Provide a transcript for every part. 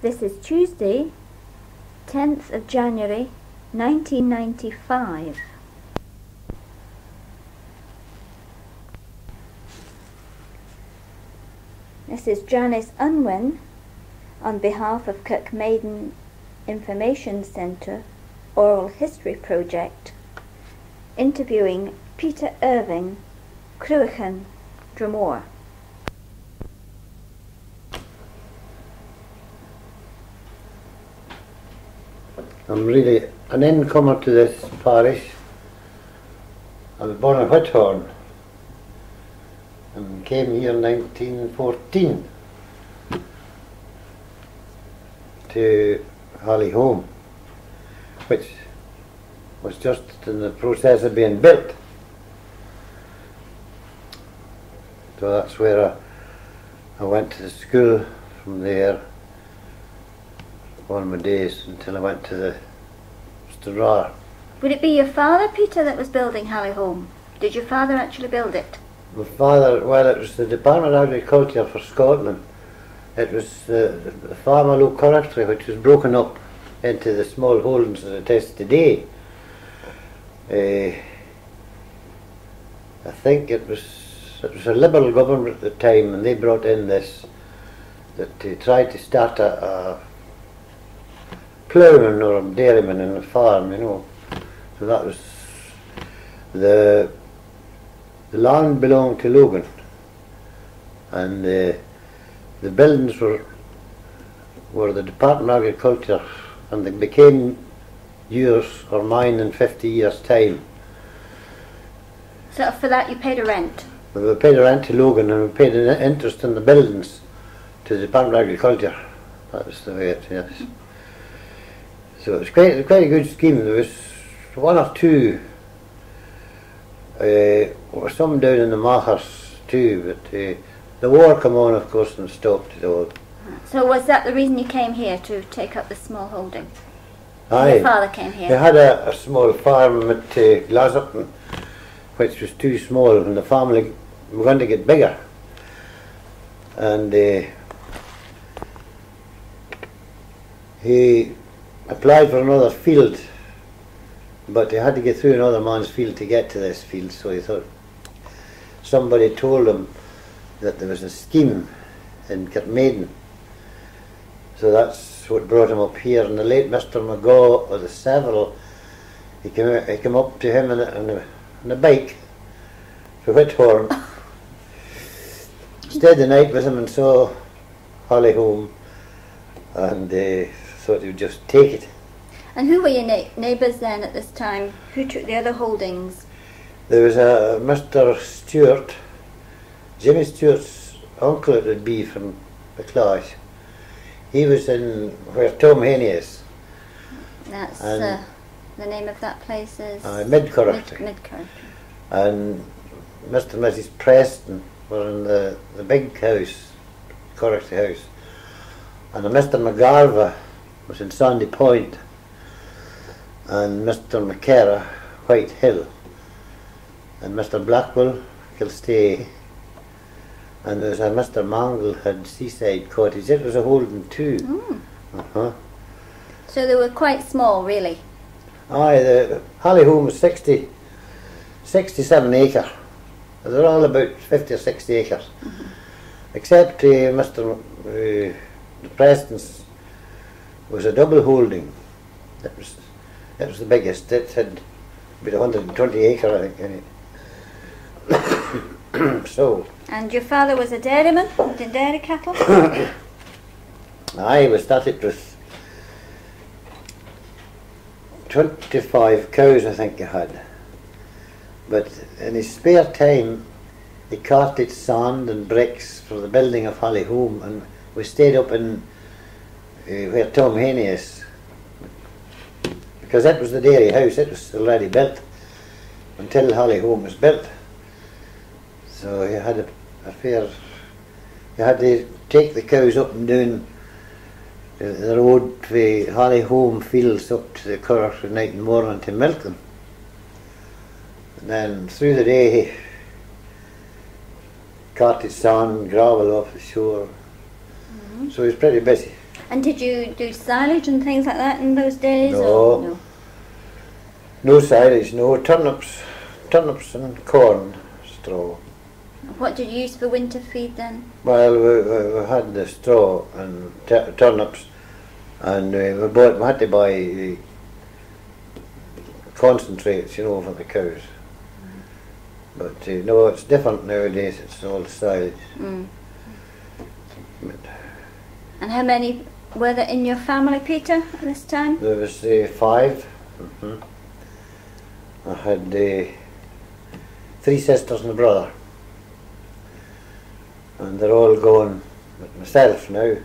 This is Tuesday, 10th of January 1995. This is Janice Unwin on behalf of Kirkmaiden Information Centre Oral History Project, interviewing Peter Irving, Kirkmaiden Drumore. I'm really an incomer to this parish. I was born in Whithorn and came here in 1914 to Hallyholm, which was just in the process of being built. So that's where I went to the school from there one of my days until I went to the Stirrar. Would it be your father, Peter, that was building Hallyholm? Did your father actually build it? My father, well, it was the Department of Agriculture for Scotland. It was the farm of Low Correctory, which was broken up into the small holdings that it is today. I think it was a Liberal government at the time, and they brought in this, that they tried to start a ploughman or a dairyman in the farm, you know. So that was the land belonged to Logan, and the buildings were the Department of Agriculture, and they became yours or mine in 50 years' time. So for that you paid a rent? We paid a rent to Logan, and we paid an interest in the buildings to the Department of Agriculture. That was the way it is. So it was quite a good scheme. There was one or two, some down in the Machars too, but the war came on, of course, and stopped it all. So was that the reason you came here, to take up the small holding? Aye. Your father came here? They had a small farm at Glasopton, which was too small, and the family were going to get bigger. And he applied for another field, but they had to get through another man's field to get to this field, so he thought, somebody told him that there was a scheme in Kirkmaiden, so that's what brought him up here. And the late Mr. McGaw, or the several, he came up to him on a bike to Whithorn, stayed the night with him and saw Hallyholm, and thought he would just take it. And who were your neighbours then at this time? Who took the other holdings? There was a Mr. Stewart, Jimmy Stewart's uncle it would be from the Clash. He was in where Tom Haney is. That's the name of that place is? Mid-Correctory. Mid-Correctory. And Mr. and Mrs. Preston were in the big house, Correctory House. And a Mr. McGarva was in Sandy Point, and Mr. McCarra, White Hill, and Mr. Blackwell, Kilstay, and there was a Mr. Mangle had Seaside Cottage. It was a holding too. Mm. So they were quite small, really? Aye, the Hallyholm was 67 acre. They're all about 50 or 60 acres. Mm-hmm. Except Mr. The Preston's was a double holding. It was the biggest. It had about 120 acre, I think. So. And your father was a dairyman, did dairy cattle? Aye, we started with 25 cows, I think he had. But in his spare time, he carted sand and bricks for the building of Hallyholm, and we stayed up in where Tom Haney is, because that was the dairy house. It was already built until Hallyholm was built. So he had you had to take the cows up and down the road to Hallyholm fields up to the Correctory night and morning to milk them. And then through the day he carted sand, gravel off the shore, So he was pretty busy. And did you do silage and things like that in those days? No. Or no? No silage, no turnips and corn, straw. What did you use for winter feed then? Well, we had the straw and turnips, and we had to buy concentrates, you know, for the cows. But no, it's different nowadays. It's all silage. And how many were there in your family, Peter, at this time? There was 5. I had 3 sisters and a brother, and they're all gone with myself now.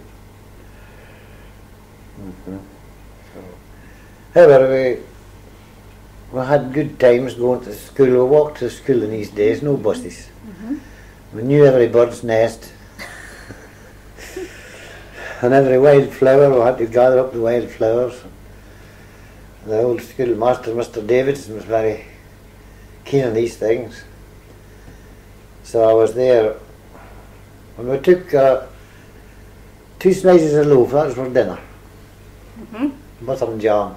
So, however, we had good times going to school. We walked to school in these days, no buses. We knew every bird's nest. And every wild flower, we had to gather up the wild flowers. The old schoolmaster, Mr. Davidson, was very keen on these things. So I was there. And we took 2 slices of loaf, that was for dinner. Butter and jam.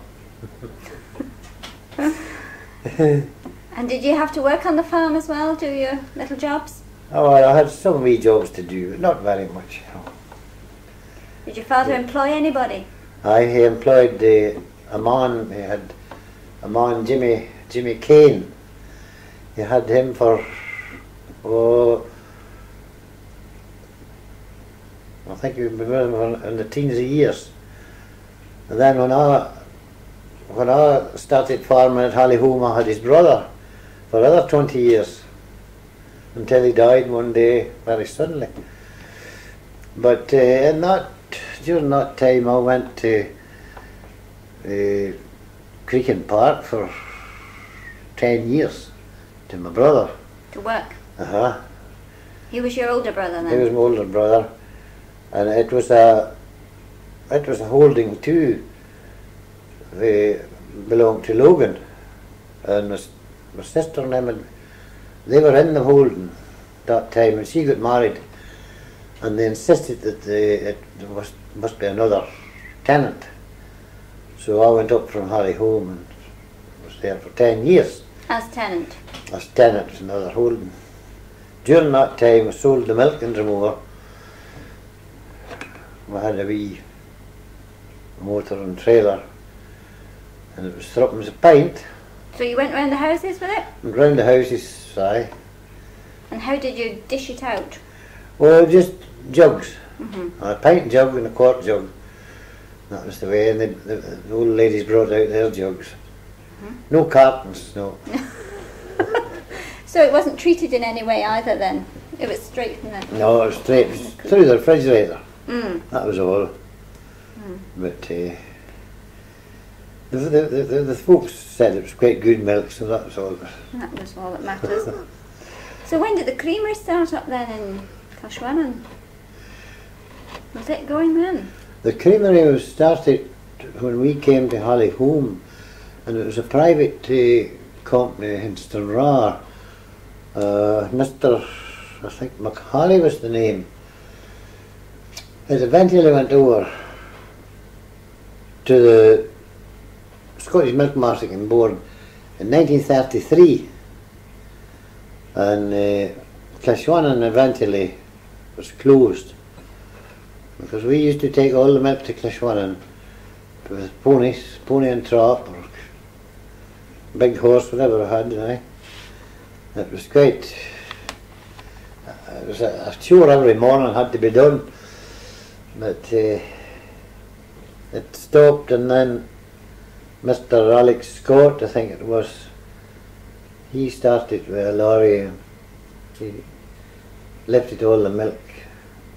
And did you have to work on the farm as well, do your little jobs? Oh, I had some wee jobs to do, but not very much. Did your father employ anybody? He employed a man. He had a man, Jimmy Kane. He had him for I think he was with him in the teens of years. And then when I started farming at Hallyholm, I had his brother for another 20 years until he died one day very suddenly. But during that time I went to Creek Park for 10 years to my brother. To work? He was your older brother then? He was my older brother, and it was a holding too. They belonged to Logan, and my sister and him, they were in the holding that time, and she got married, and they insisted that there must be another tenant. So I went up from Hallyholm and was there for 10 years. As tenant? As tenant in another holding. During that time I sold the milk in Dromore. We had a wee motor and trailer, and it was threepence a pint. So you went round the houses with it? Went round the houses, aye. And how did you dish it out? Well, just jugs. A pint jug and a quart jug. That was the way, and the old ladies brought out their jugs. No cartons, no. So it wasn't treated in any way either then? It was straight from the... No, it was straight through the refrigerator. That was all. But the folks said it was quite good milk, so that was all. That was all that matters. So when did the creamery start up then in Clashwannon? Was it going then? The creamery was started when we came to Hallyholm, and it was a private company in Stranraer. Mr. I think McHalley was the name. It eventually went over to the Scottish Milk Marketing Board in 1933, and Clashwannon eventually was closed because we used to take all the milk to Clashwannon with ponies, pony and trap or big horse, whatever I had. It was quite. It was a chore every morning, had to be done, but it stopped, and then Mr. Alex Scott, I think it was, he started with a lorry and he lifted all the milk.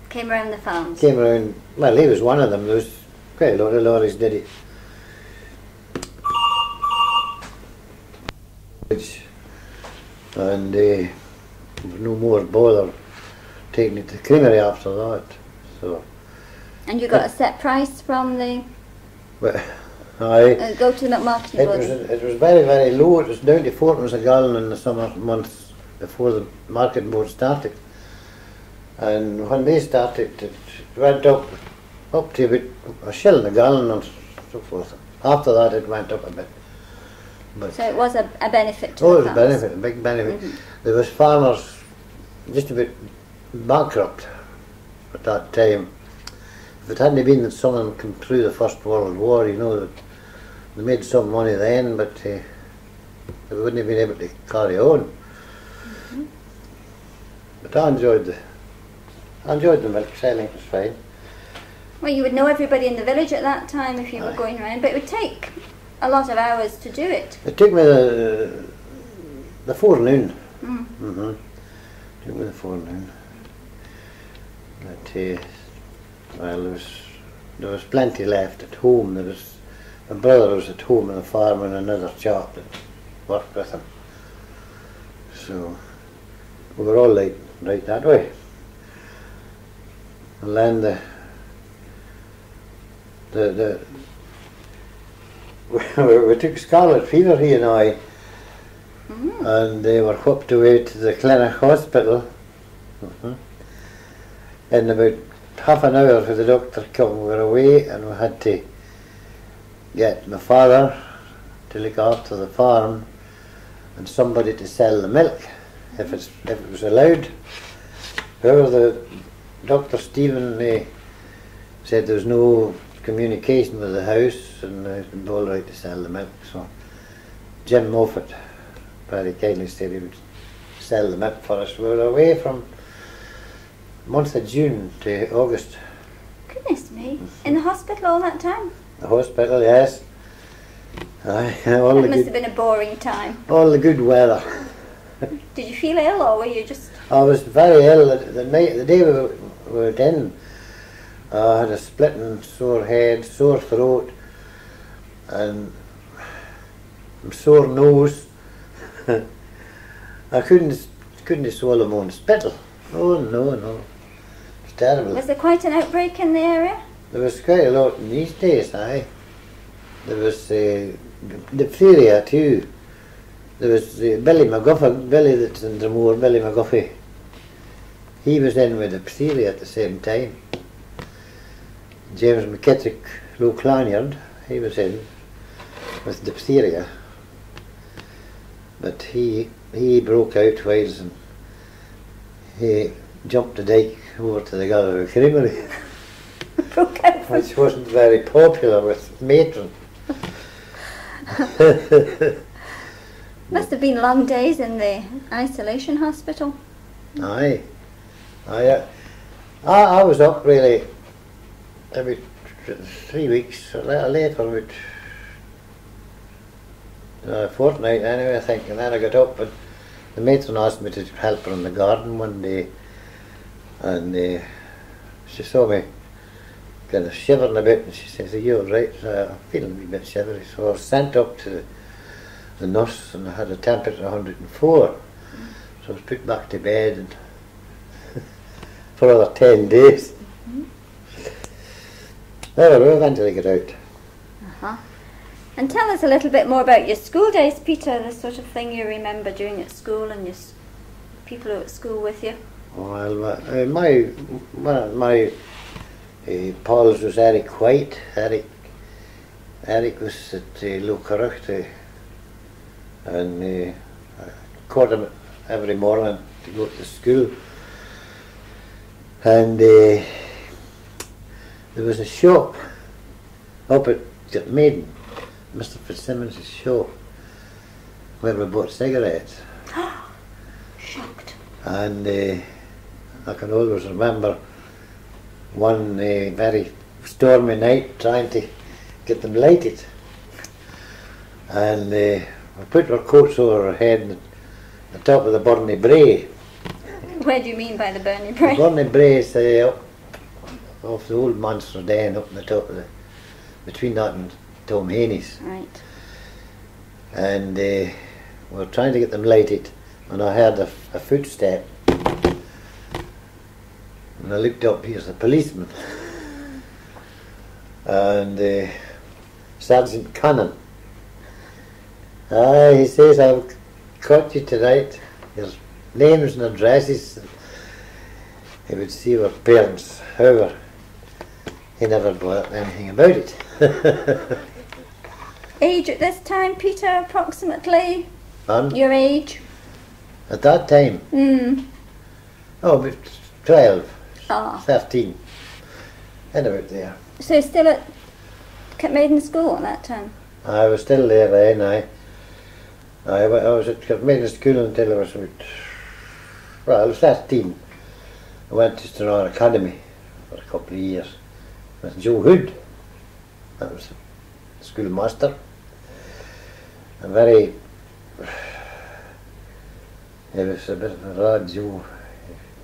Came around the farms? Came around, well, he was one of them. There was quite a lot of lorries did it. And there was no more bother taking it to the creamery after that. So. And you got a set price from the... Well, aye. Go to the milk marketing board? It was very, very low. It was down to 4pence a gallon in the summer months before the marketing board started. And when they started, it went up up to about a shilling a gallon and so forth. After that it went up a bit. But So it was a benefit to oh, the it was a farmers. benefit, a big benefit. Mhm. There was farmers just about bankrupt at that time. If it hadn't been that someone come through the First World War, you know, that they made some money then, but they wouldn't have been able to carry on. Mhm. But I enjoyed the milk selling. It was fine. Well, you would know everybody in the village at that time if you were Aye. going around, but it would take a lot of hours to do it. It took me the forenoon. Mm. Mm-hmm. Took me the forenoon. But well, there was plenty left at home. There was my brother was at home on the farm and another chap that worked with him. So we were all right that way. And then we took scarlet fever, he and I, and they were whipped away to the clinic hospital. In about half an hour for the doctor come, we were away, and we had to get my father to look after the farm and somebody to sell the milk if it was allowed. However, the Dr. Stephen said there was no communication with the house and it would be all right to sell the milk. So Jim Moffat very kindly said he would sell the milk for us. We were away from month of June to August. Goodness me. In the hospital all that time? The hospital, yes. Aye, all That the must have good, been a boring time. all the good weather. Did you feel ill or were you just... I was very ill the day we went in. I had a splitting sore head, sore throat, and sore nose. I couldn't swallow my own spittle. Oh no, it was terrible. Was there quite an outbreak in the area? There was quite a lot in these days, aye. There was diphtheria too. There was Billy that's in Drumore, Billy McGuffey. He was in with diphtheria at the same time. James McKittrick, Low Clonyard, he was in with diphtheria. But he broke out twice and he jumped the dike over to the Galloway Creamery, Broke out from... which wasn't very popular with matron. Must have been long days in the isolation hospital. Aye. I was up really about 3 weeks later, about a fortnight anyway, I think, and then I got up and the matron asked me to help her in the garden one day, and she saw me kind of shivering a bit, and she says, "Are you all right?" So I'm feeling a wee bit shivery, so I was sent up to the nurse, and I had a temperature of 104, so I was put back to bed and for another 10 days. Well, we eventually got out. Uh-huh. And tell us a little bit more about your school days, Peter, the sort of thing you remember doing at school and your people who were at school with you. Well, one of my pals was Eric White. Eric was at Low Carrucht, and I caught him every morning to go to school. And there was a shop up at Kirkmaiden, Mr. Fitzsimmons' shop, where we bought cigarettes. Shocked. And I can always remember one very stormy night trying to get them lighted. And we put our coats over our head at the top of the Burnie Brae. Where do you mean by the Burnie The Brae? Burnie Brae is up off the old Monster Den, up on the top of between that and Tom Haney's. Right. And we were trying to get them lighted, and I heard a footstep. And I looked up, here's a policeman. And Sergeant Cannon. He says, "I've caught you tonight. Your names and addresses." He would see our parents. However, he never bought anything about it. Age at this time, Peter, approximately? And Your age? at that time, oh, about 12, Ah. 13, and about there. So still at Kirkmaiden School at that time? I was still there then. I was at Kirkmaiden School until I was about, well, I was 13. I went to Stranraer Academy for a couple of years with Joe Hood. That was the schoolmaster. And very, he was a bit of a lad, Joe.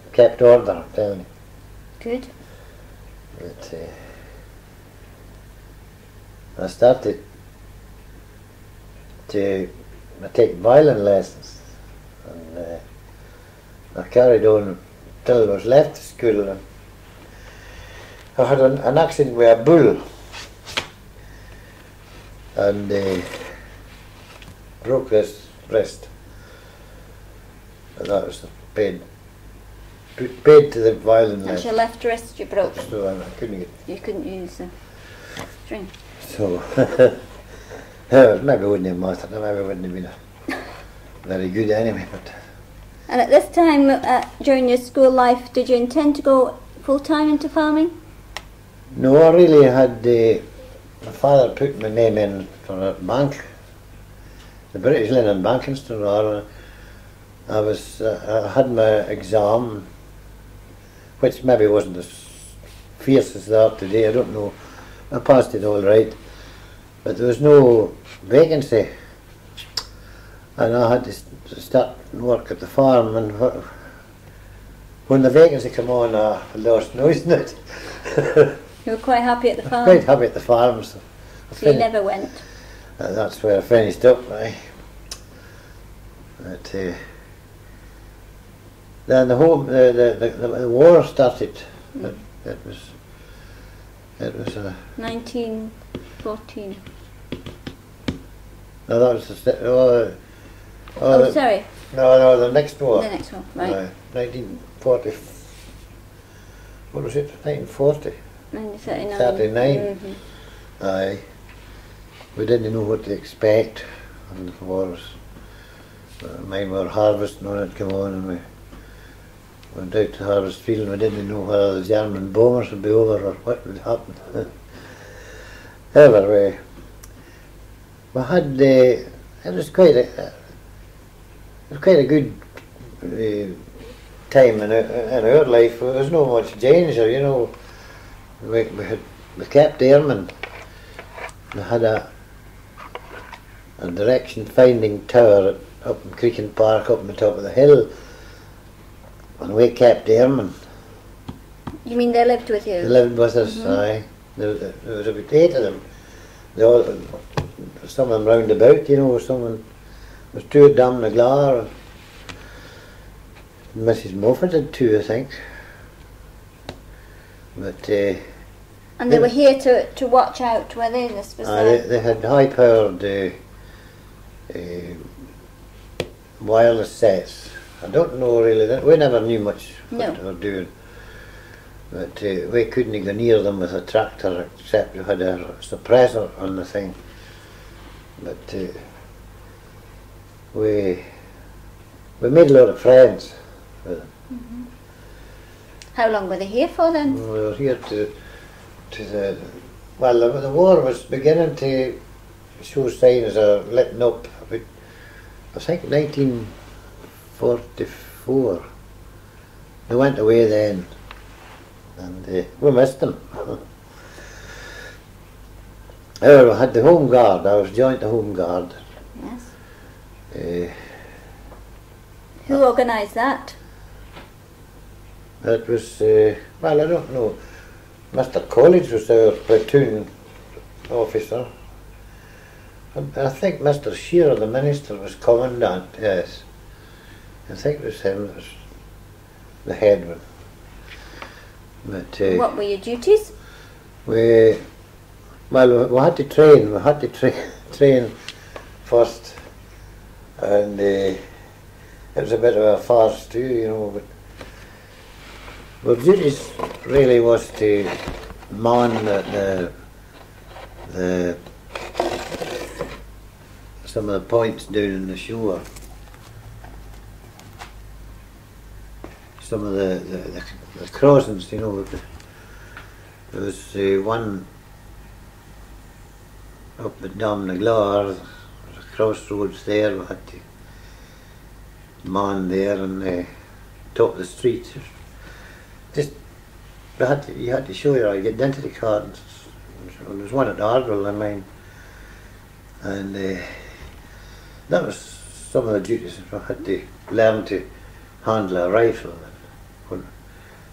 He kept order, I'm telling you. Good. But, I started to take violin lessons, and I carried on till I was left school. And I had an accident with a bull, and broke this wrist, and that was paid to the violin That's your lesson. left wrist you broke. So I couldn't get. You couldn't use the string. So maybe it wouldn't have mattered. Maybe it wouldn't have been very good anyway. But And at this time, during your school life, did you intend to go full-time into farming? no, I really had my father put my name in for a bank, the British Linen Bank in Stranraer. I had my exam, which maybe wasn't as fierce as they are today. I don't know. I passed it all right, but there was no vacancy, and I had to start work at the farm. And when the vacancy came on, I lost noise in it. You were quite happy at the farm? Quite happy at the farm. So you never went? That's where I finished up. But then the war started. It was 1914. No, that was Sorry. No, the next war. The next one, right. 1940. What was it? 1940. 1939. 39. Aye. We didn't know what to expect, and the war was. Mine were harvesting when it came on, and we went out to harvest field, and we didn't know whether the German bombers would be over or what would happen. However, we had it was quite a good time in our life. There was no much danger, you know. We kept airmen. We had a direction finding tower up in Creakin Park, up on the top of the hill, and we kept airmen. You mean they lived with you? They lived with us. Aye. There was about 8 of them. They all, some of them round about, you know. There was 2 at Damnaglar, and Mrs. Moffat had 2, I think. But and they were here to watch out, were they? This was they had high-powered wireless sets. I don't know really. We never knew much what they were doing. But we couldn't go near them with a tractor, except we had a suppressor on the thing. But we made a lot of friends with them. How long were they here for then? We were here to the war was beginning to show signs of letting up. About, I think 1944. They went away then, and we missed them. However, we had the Home Guard. I was joined the Home Guard. Yes. Who organised that? It was, well, I don't know. Mr. College was our platoon officer. And I think Mr. Shearer, the minister, was commandant, yes. I think it was him that was the head one. But, what were your duties? We had to train. We had to train first. And it was a bit of a farce too, you know, but our duties really was to man the some of the points down in the shore. Some of the crossings, you know. There was one up at Domnaglar, there's a crossroads there, we had to man there and top of the street. Just you had to show your identity card. There was one at Ardwell, I mean, and that was some of the duties. I had to learn to handle a rifle.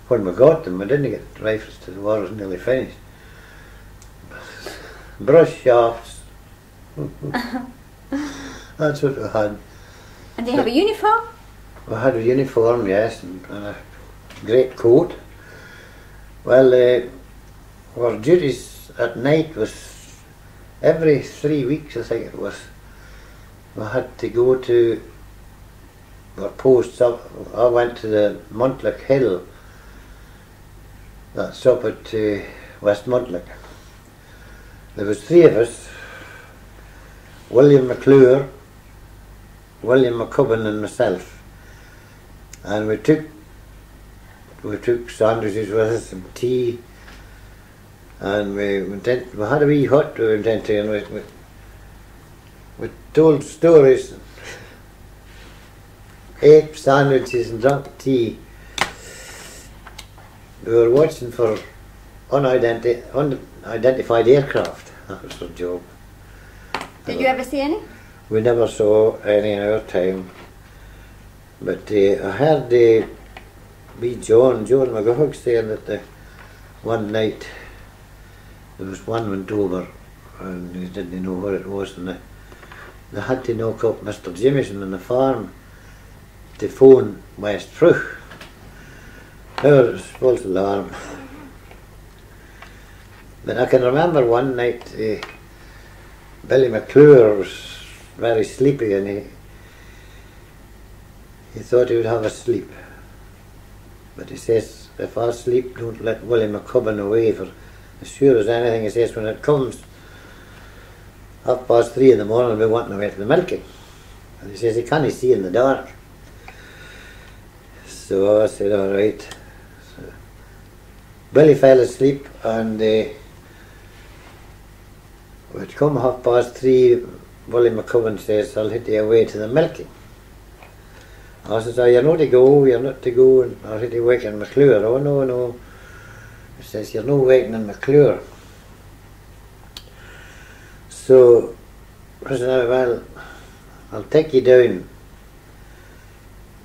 When we got them, we didn't get rifles till the war was nearly finished. Brush shafts. That's what we had. And they have a uniform? We had a uniform, yes, and a great coat. Well, our duties at night was every 3 weeks, I think it was. We had to go to our posts up. I went to the Muntloch Hill. That's up at West Muntloch. There was 3 of us, William McClure, William McCubbin and myself, and we took sandwiches with us and tea, and we had a wee hut we went into, and we told stories, ate sandwiches and drank tea. We were watching for unidentified aircraft. That was our job. Did you ever see any? We never saw any in our time. But I heard wee John McGuffog saying that one night there was one went over and he didn't know what it was, and they had to knock up Mr. Jimison on the farm to phone West Fruch. There was false alarm. But I can remember one night Billy McClure was very sleepy, and he thought he would have a sleep. But he says, if I sleep, don't let William McCubbin away, for as sure as anything, he says, when it comes 3:30 in the morning, we want away to the milking. And he says, he can't see in the dark. So I said, all right. So Billy fell asleep, and it come 3:30, William McCubbin says, I'll hit you away to the milking. I says, you're not to go, and I'll hit you waking McClure. Oh, no. He says, you're no waking McClure. So I said, well, I'll take you down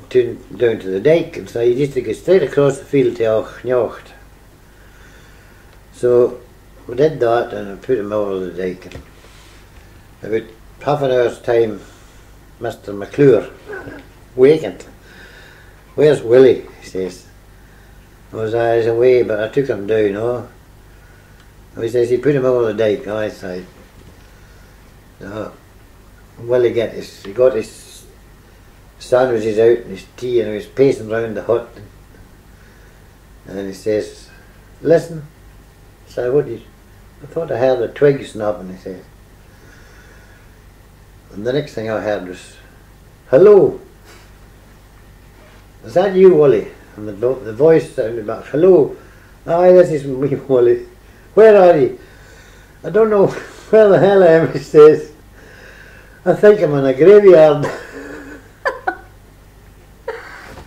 to the dike, and so you used to go straight across the field to Auchnocht. So we did that, and I put him over the dike, and about half an hour's time, Mr. McClure wakened. Where's Willie? He says. I was away, but I took him down, oh. And he says he put him over the dike. I said, Willie he got his sandwiches out and his tea, and he was pacing round the hut, and he says, listen. So I thought I heard a twig snapping, he says. And the next thing I heard was, hello. Is that you, Willie? And the voice sounded back, hello. Aye, this is me, Willie. Where are you? I don't know where the hell I am, he says. I think I'm in a graveyard.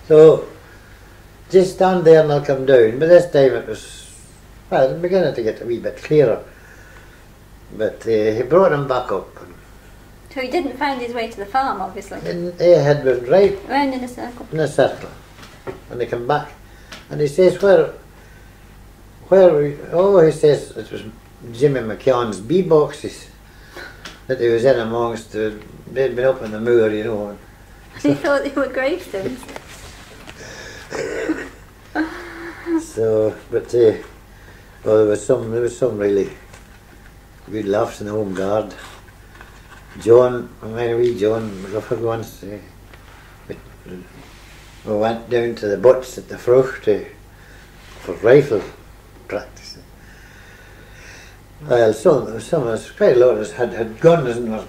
So, just stand there and I'll come down. But this time it was, well, it was beginning to get a wee bit clearer. But he brought him back up. So he didn't find his way to the farm, obviously. And he had been right round in a circle. In a circle. And they come back. And he says, where he says it was Jimmy McCann's bee boxes that he was in amongst. They'd been up in the moor, you know. He thought they were gravestones. So, but well, there was some really good laughs in the home guard. John McGuffog once, we went down to the butts at the Fruch for rifle practice. Well, some of us, quite a lot of us had guns and were,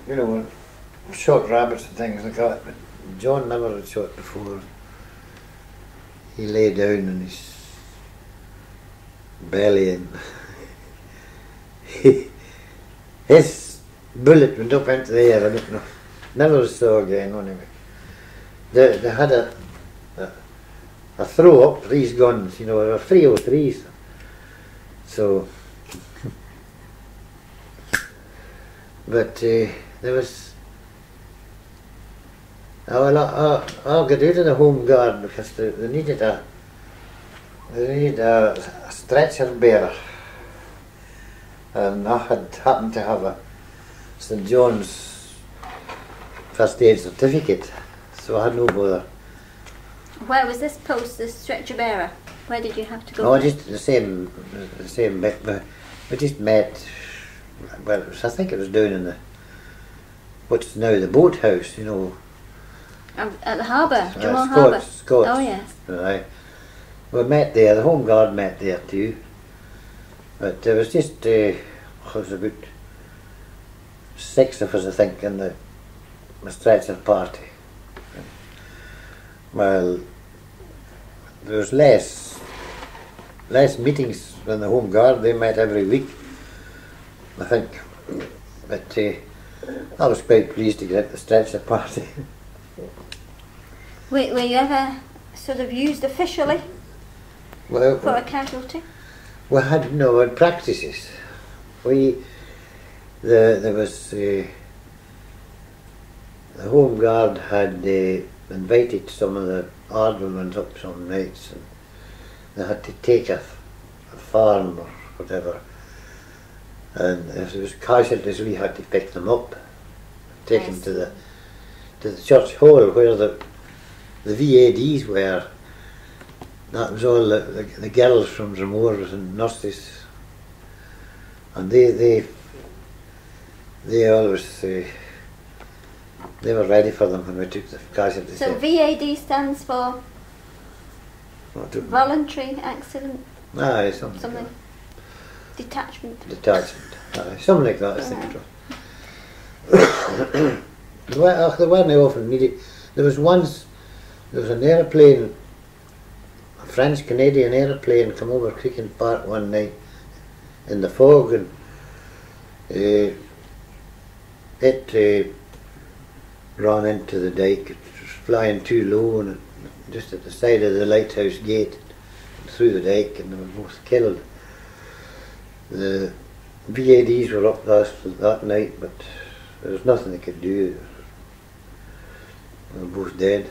you know, shot rabbits and things like that, but John never had shot before. He lay down on his belly and his bullet went up into the air. I don't know, never saw again anyway. They had a throw up these guns, you know, they were 303s. So, but there was, I'll get out of the Home Guard because they needed a stretcher bearer, and I had happened to have a St John's first aid certificate, so I had no bother. Where was this post, this stretcher bearer? Where did you have to go? Oh, just the same bit. We just met. Well, I think it was down in what's now the boathouse, you know. At the harbour, Drummond Harbour. Scots. Oh yes. Right. We met there. The Home Guard met there too. But there was just there was about 6 of us, I think, in the stretcher party. Well, there was less meetings than the Home Guard. They met every week, I think. But I was quite pleased to get at the stretcher party. Were you ever sort of used officially for a casualty? We had practices. There was the Home Guard had invited some of the Ardwomen up some nights, and they had to take a farm or whatever, and if there was casualties we had to pick them up, take them to the church hall where the VADs were. That was all the girls from Dromore and nurses, and they always they were ready for them when we took the casualties. So VAD stands for voluntary accident. Aye, something. Like detachment. Aye, something like that. I think it was. They weren't often needed. There was an aeroplane, a French-Canadian aeroplane, come over Creek Park one night in the fog, and it ran into the dike. It was flying too low, and just at the side of the lighthouse gate, through the dike, and they were both killed. The VADs were up that night, but there was nothing they could do. They were both dead.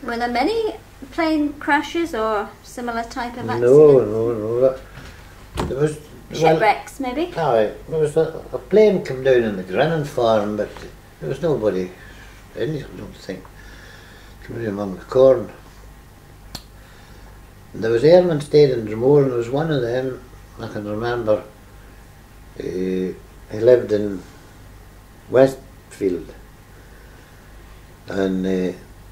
Were there many plane crashes or similar type of accidents? No. There was shipwrecks, maybe? Aye, there was a plane come down in the Grennan farm, but there was nobody in it, I don't think. Coming among the corn. And there was airmen stayed in Dromore, and there was one of them, I can remember, he lived in Westfield, and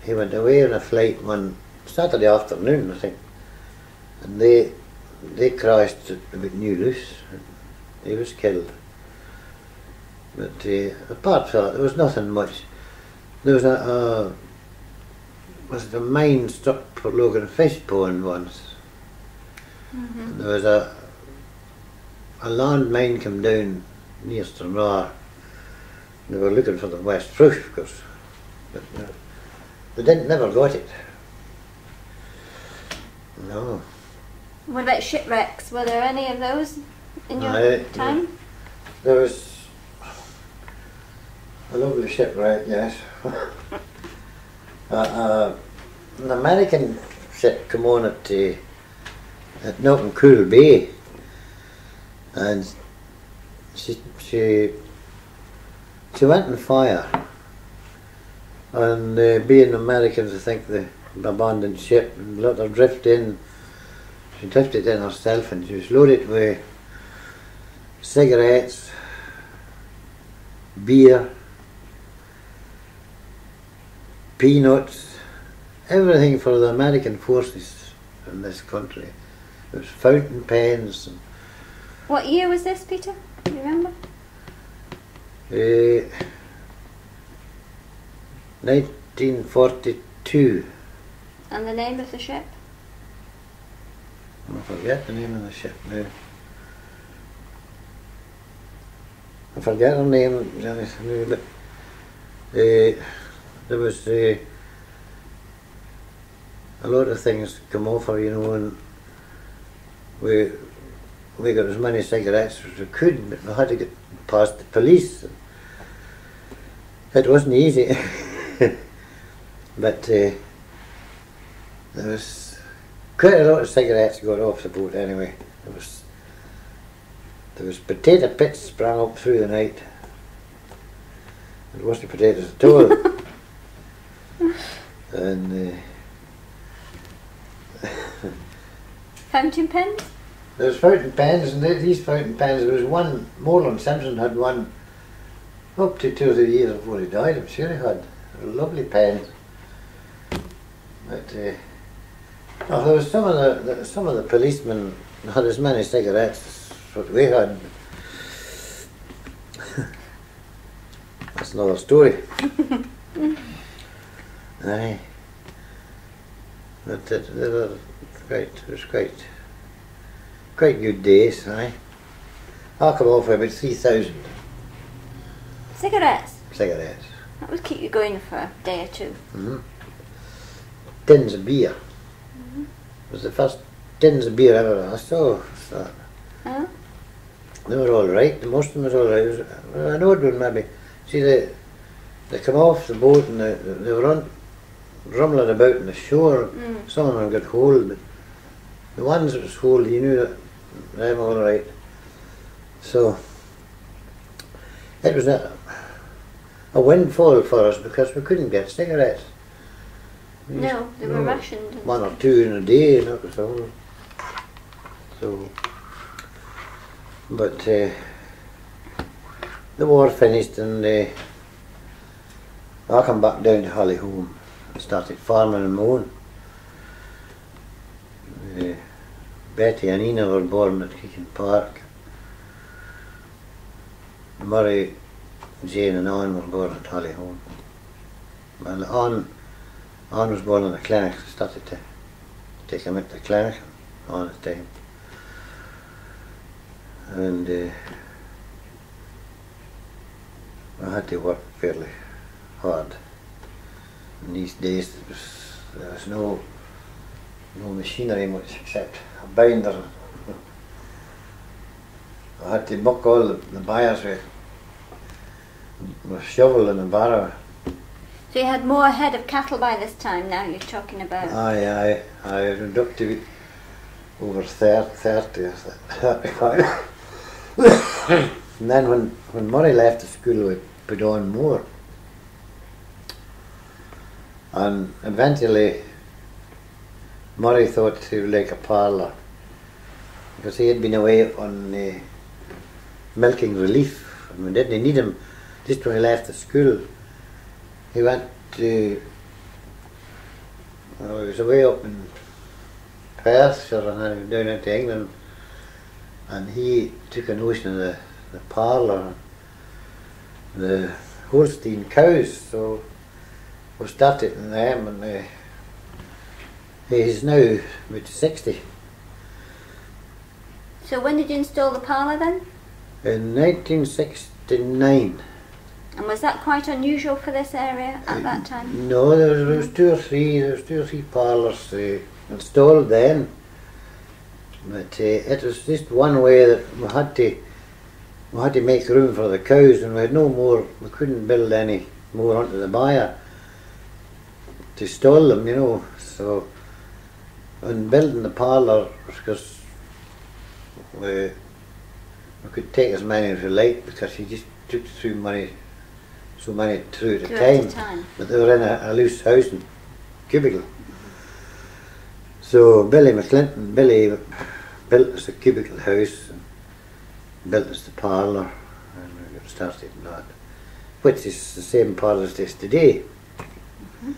he went away on a flight one Saturday afternoon, I think, and they crashed about New Luce. He was killed. But apart from that, there was nothing much. There was a mine struck for Logan Fish Pond once. Mm-hmm. There was a land mine come down near Stranraer. They were looking for the West Frush, of course, but they never got it. No. What about shipwrecks? Were there any of those in your time? There was a lovely shipwreck, yes. An American ship come on at Knock'n'Cool Bay, and she went on fire, and being Americans, I think they abandoned ship and let her drift in. She drifted in herself, and she was loaded with cigarettes, beer, peanuts, everything for the American forces in this country. There was fountain pens and What year was this, Peter? Do you remember? 1942. And the name of the ship? I forget the name of the ship now. I forget her name, Janice, now, but there was a lot of things come over, you know, and we got as many cigarettes as we could, but we had to get past the police. It wasn't easy, but there was quite a lot of cigarettes got off the boat anyway. There was potato pits sprang up through the night. It wasn't potatoes at all. And Fountain pens? there was fountain pens, and these fountain pens, there was one, Moreland Simpson had one up to 2 or 3 years before he died, I'm sure he had. A lovely pen. But there was some of the policemen had as many cigarettes as what we had. That's another story. Aye. But they were quite good days, aye. I'll come off with about 3,000 Cigarettes? cigarettes. That would keep you going for a day or two. Mm-hmm. Tins of beer. Mm-hmm. It was the first tins of beer ever I saw. So Huh? they were all right. Most of them was all right. It was an odd one maybe. See, they come off the boat and they were rumbling about on the shore. Mm. Some of them got hold, but the ones that was hold, you knew that they were all right. So it was a windfall for us because we couldn't get cigarettes. No, they were rationed. And 1 or 2 in a day, and that was all. So, but the war finished, and I come back down to Hallyholm and started farming and mowing. Betty and Ina were born at Keegan Park. Murray, Jane and Anne were born at Hallyholm. Well, Anne was born in the clinic, so started to take him into the clinic all the time. And I had to work fairly hard. In these days there was no machinery much except a binder. I had to muck all the byres with shovel and a barrow. So you had more head of cattle by this time now you're talking about? Aye, I went up to over 30 or 35. And then when Murray left the school, we put on more. And eventually Murray thought he would like a parlour, because he had been away on milking relief, and we didn't need him. Just when he left the school, he went to, he was away up in Perthshire and then down into England, and he took a notion of the parlour, the Holstein cows, so we started in them, and he's now about 60. So when did you install the parlour then? In 1969. And was that quite unusual for this area at that time? No, there was 2 or 3 parlours installed then, but it was just one way that we had to make room for the cows, and we had no more. We couldn't build any more onto the byre to stall them, you know. So, in building the parlour, because we could take as many as we liked, because he just took so many through at a time. But they were in a loose house and cubicle. So Billy built us a cubicle house and built us the parlour, and we got started in that, which is the same parlour as this today. Mm-hmm.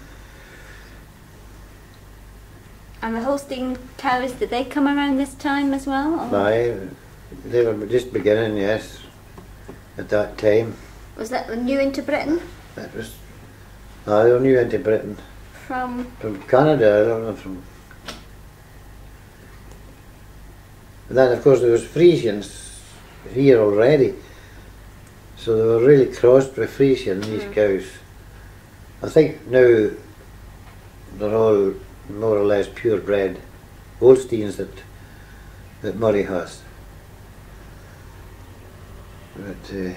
And the Holstein cows, did they come around this time as well? Or? Aye, They were just beginning, yes, at that time. Was that new into Britain? That was, no, they were new into Britain. From Canada, I don't know, from. And then of course there was Frisians here already. So they were really crossed with Frisian, these cows. I think now they're all more or less purebred Holsteins that Murray has. But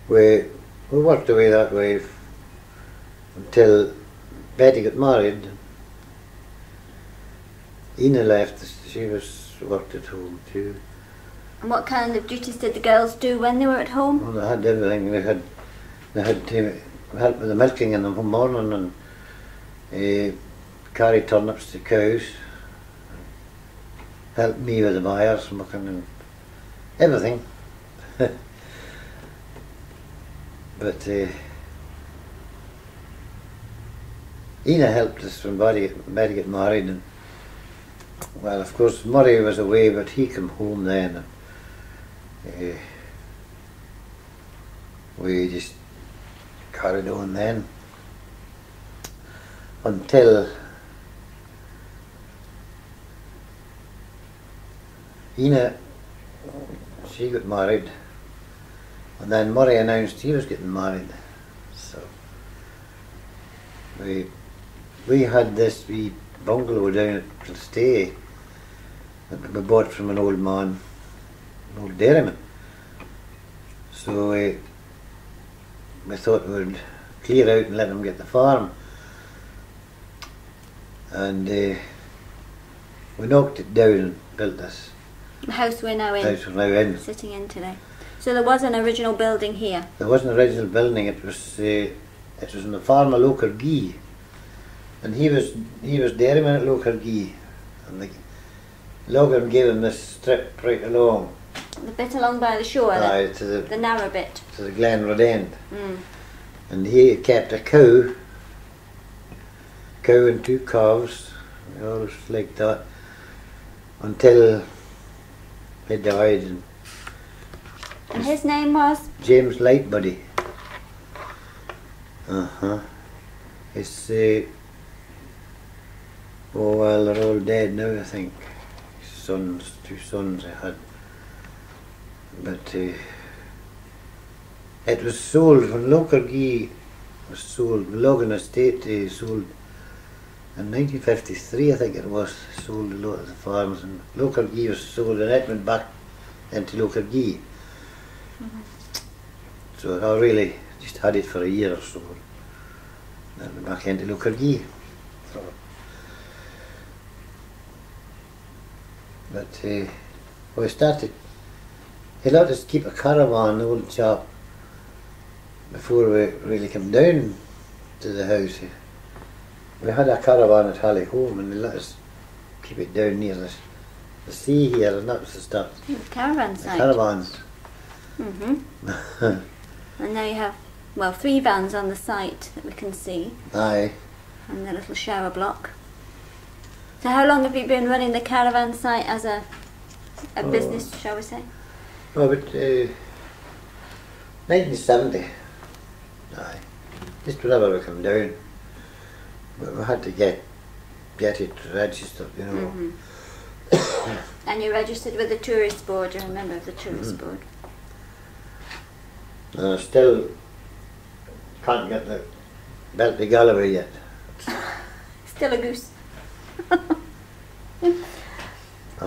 we worked away that way until Betty got married. Ina left, she worked at home too. And what kind of duties did the girls do when they were at home? Well, they had everything. They had to help with the milking in the morning and carry turnips to cows, help me with the buyers, milking and everything. But Ina helped us when Betty got married, and well, of course Murray was away, but he came home then. And, we just carried on then until Ina, she got married, and then Murray announced he was getting married. So we had this wee bungalow down at Kilstay that we bought from an old man, an old dairyman. So we thought we would clear out and let him get the farm. And we knocked it down and built this. The house we're now in. House we're now in. Sitting in today. So there was an original building here. There was an original building. It was in the farm of Lokergee, and he was dairyman at Lokergee, and the Logan gave him this strip right along. The bit along by the shore, Aye, the narrow bit. To the Glen Road end. And he kept a cow and 2 calves, always like that, until he died. And his name was? James Lightbody. It's oh well, they're all dead now, I think. 2 sons I had. But it was sold when Lokergee was sold. Logan Estate sold in 1953, I think it was. Sold a lot of the farms, and Lokergee was sold, and it went back into Lokergee. So I really just had it for a year or so. Then went back into Lokergee. So, but we started. He let us keep a caravan, the old chap, before we really came down to the house. We had a caravan at Hallyholm, and he let us keep it down near the sea here, and that was the start. The caravan site. Caravans. And now you have, well, 3 vans on the site that we can see. Aye. And the little shower block. So how long have you been running the caravan site as a business, shall we say? Oh, but 1970. Aye. Just whenever we come down. But we had to get it registered, you know. And you're registered with the tourist board, you're a member of the tourist board. And I still can't get the Belty Galloway yet. Still a goose. I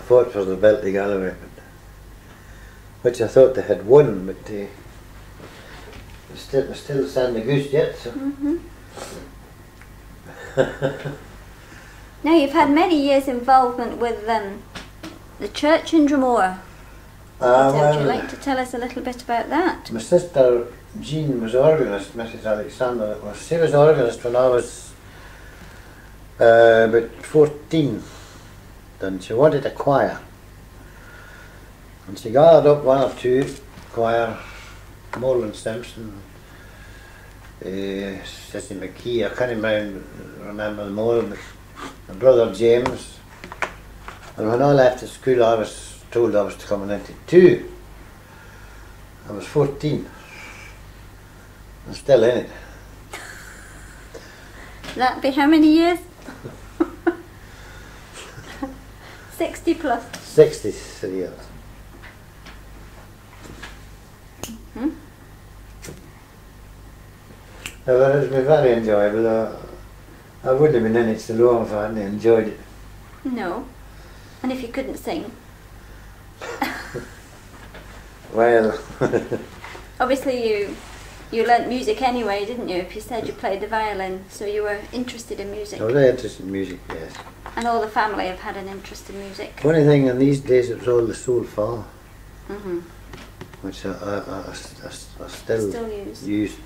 fought for the Belty Galloway, which I thought they had won, but they still send the goose yet. So. Now you've had many years involvement with the church in Dromore. Would you like to tell us a little bit about that? My sister Jean was organist, Mrs. Alexander it was. She was organist when I was about 14. Then she wanted a choir. And she gathered up 1 or 2 choir, Moreland Simpson, Sissy McKee, I can't remember them all, but my brother James, And when I left the school, I was told I was to come in 92. I was 14. I'm still in it. That'd be how many years? 60 plus. 60 years. Hmm? Well, it's been very enjoyable. I wouldn't have been in it so long if I hadn't enjoyed it. No. And if you couldn't sing? Well, Obviously you learnt music anyway, didn't you? If you said you played the violin, so you were interested in music. I was very interested in music, yes. And all the family have had an interest in music. Funny thing, in these days it was all the soul fa, which I still use.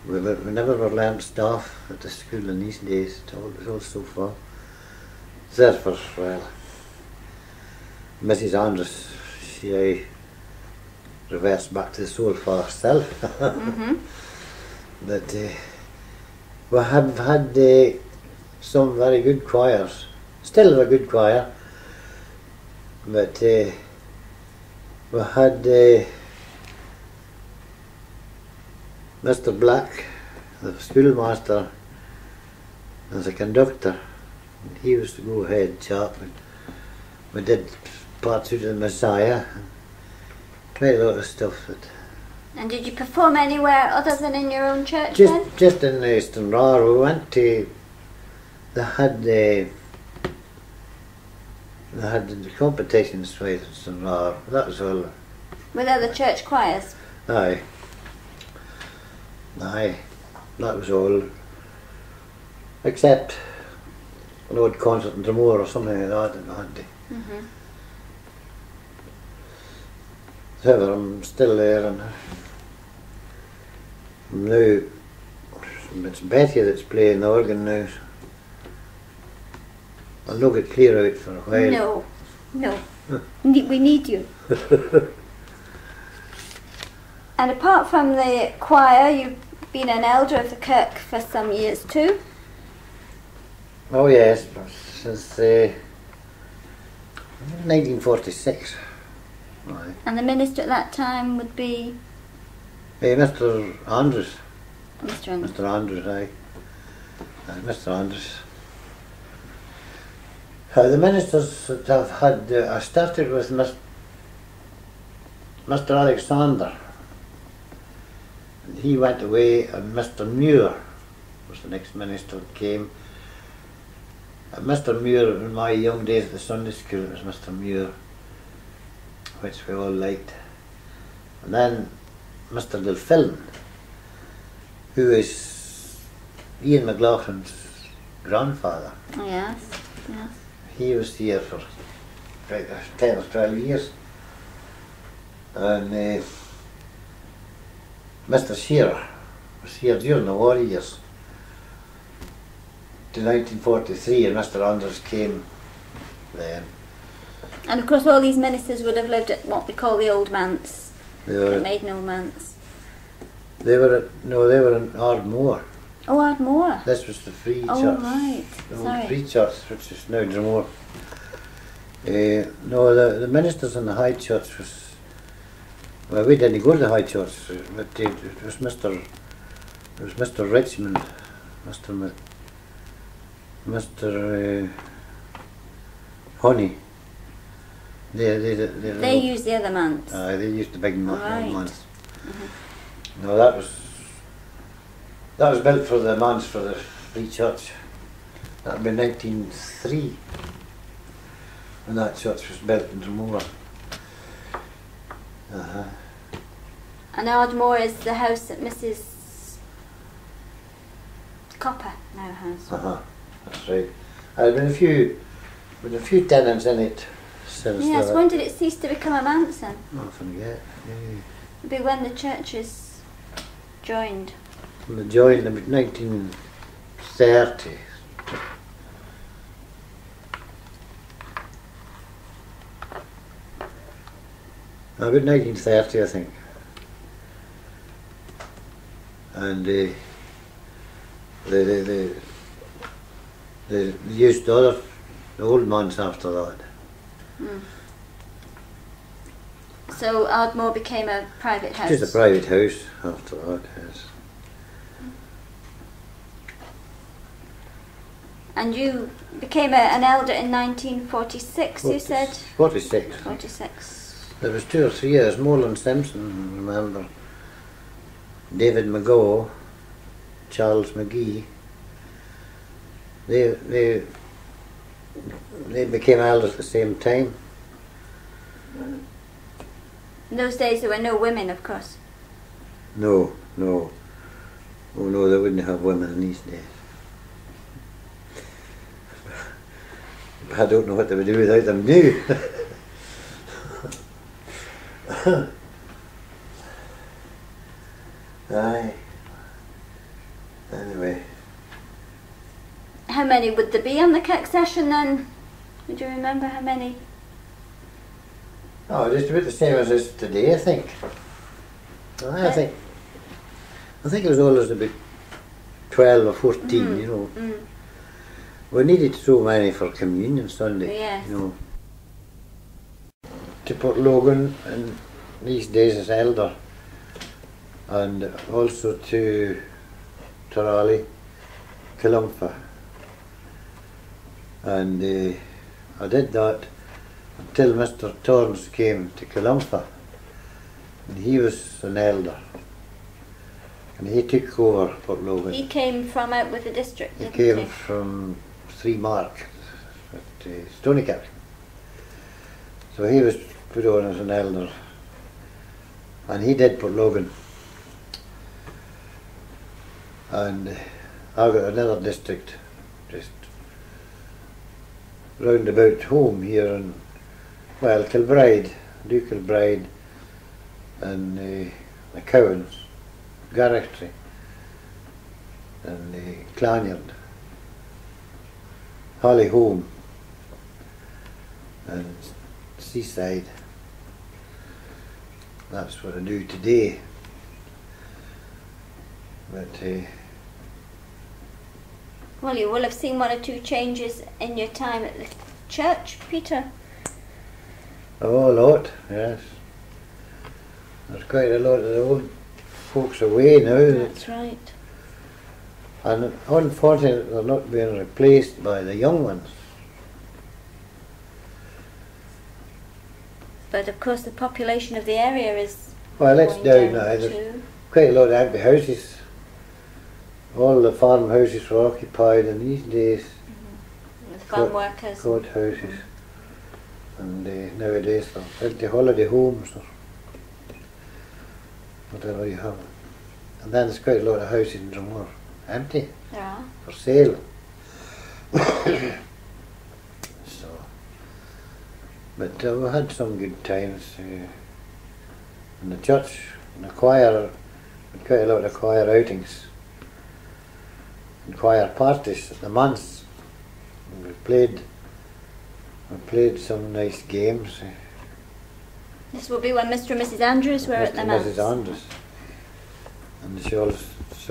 We never were learned staff at the school in these days. It was all soul fa. Therefore, well, Mrs. Andrews, she reversed back to the soul fa herself. But we have had some very good choirs. Still a good choir. But we had Mr. Black, the schoolmaster, as a conductor. He was to go ahead chap. We did parts of the Messiah. Quite a lot of stuff. And did you perform anywhere other than in your own church then? Just in Eastern Roar. We went to. They had the competitions with Eastern Roar. That was all. With other church choirs? Aye. That was all. Except an old concert in Dromore or something like that. And had however, I'm still there, and now it's Betty that's playing the organ now. I'll not get clear out for a while. No. We need you. And apart from the choir, you've been an elder of the kirk for some years too? Oh yes, since 1946. Right. And the minister at that time would be? Mr. Andrews. Mr. Andrews. Mr. Andrews, aye. Mr. Andrews. The ministers that I've had, I started with Mr. Alexander. He went away, and Mr. Muir was the next minister that came. Mr. Muir, in my young days at the Sunday school, it was Mr. Muir, which we all liked. And then Mr. Dilfillan, who is Ian McLaughlin's grandfather. Oh, yes. He was here for 10 or 12 years. And Mr. Shearer was here during the war years to 1943, and Mr. Andrews came then. And of course all these ministers would have lived at what we call the old manse, the Kirkmaiden Old Manse. They were in Ardmore. Oh, Ardmore. This was the Free Church. Oh, right. The Sorry. old Free Church, which is now Dromore. No, the ministers in the High Church was. Well, we didn't go to the High Church, but it was Mr. Richmond, Mr. Honey. They used the other manse. They used the big Right. manse. No, that was built for the manse for the Free Church. That would be 1903 when that church was built in Dromore. And Ardmore is the house that Mrs. Copper now has. That's right. There's been a few tenants in it since. Yes, when did it cease to become a manse then? I forget. It'd be when the churches joined. They joined in 1930. About 1930, I think. And they used the old manse after that. Mm. So Ardmore became a private house? Just a private house after that, yes. And you became an elder in 1946, you said? 46. 46. There was 2 or 3 years. Moreland Simpson, remember. David McGaw, Charles McGee. They became elders at the same time. In those days there were no women, of course. No. Oh no, they wouldn't have women in these days. I don't know what they would do without them now. Aye. Anyway. How many would there be on the Kirk session then? Would you remember how many? Oh, just about the same as this today, I think. I think it was always about 12 or 14, you know. Mm. We needed so many for Communion Sunday, Yes. you know. To Port Logan in these days as elder, and also to Raleigh, Killumpha. And I did that until Mr. Torrance came to Killumpha, and he was an elder, and he took over Port Logan. He came from out with the district, He didn't came from 3 Mark at Stonycap. So he was put on as an elder, and he did Port Logan. And I got another district just round about home here in, well, Kilbride, New Kilbride, and the Cowans, Garricktree, and Clonyard, Hallyholm, and Seaside. That's what I do today. But well, you will have seen 1 or 2 changes in your time at the church, Peter. oh, a lot, yes. There's quite a lot of the old folks away now. That's right. And unfortunately they're not being replaced by the young ones. But of course the population of the area is Well, it's going down now. There's too. quite a lot of empty houses. All the farmhouses were occupied in these days. With farm workers. Court houses. And nowadays they're empty holiday homes or whatever you have. And then there's quite a lot of houses in Drumore empty There are. for sale. So, but we had some good times in the church, in the choir. We had quite a lot of choir outings and choir parties at the manse. And we played some nice games. This will be when Mr. and Mrs. Andrews were at the manse. Mrs. Andrews. And she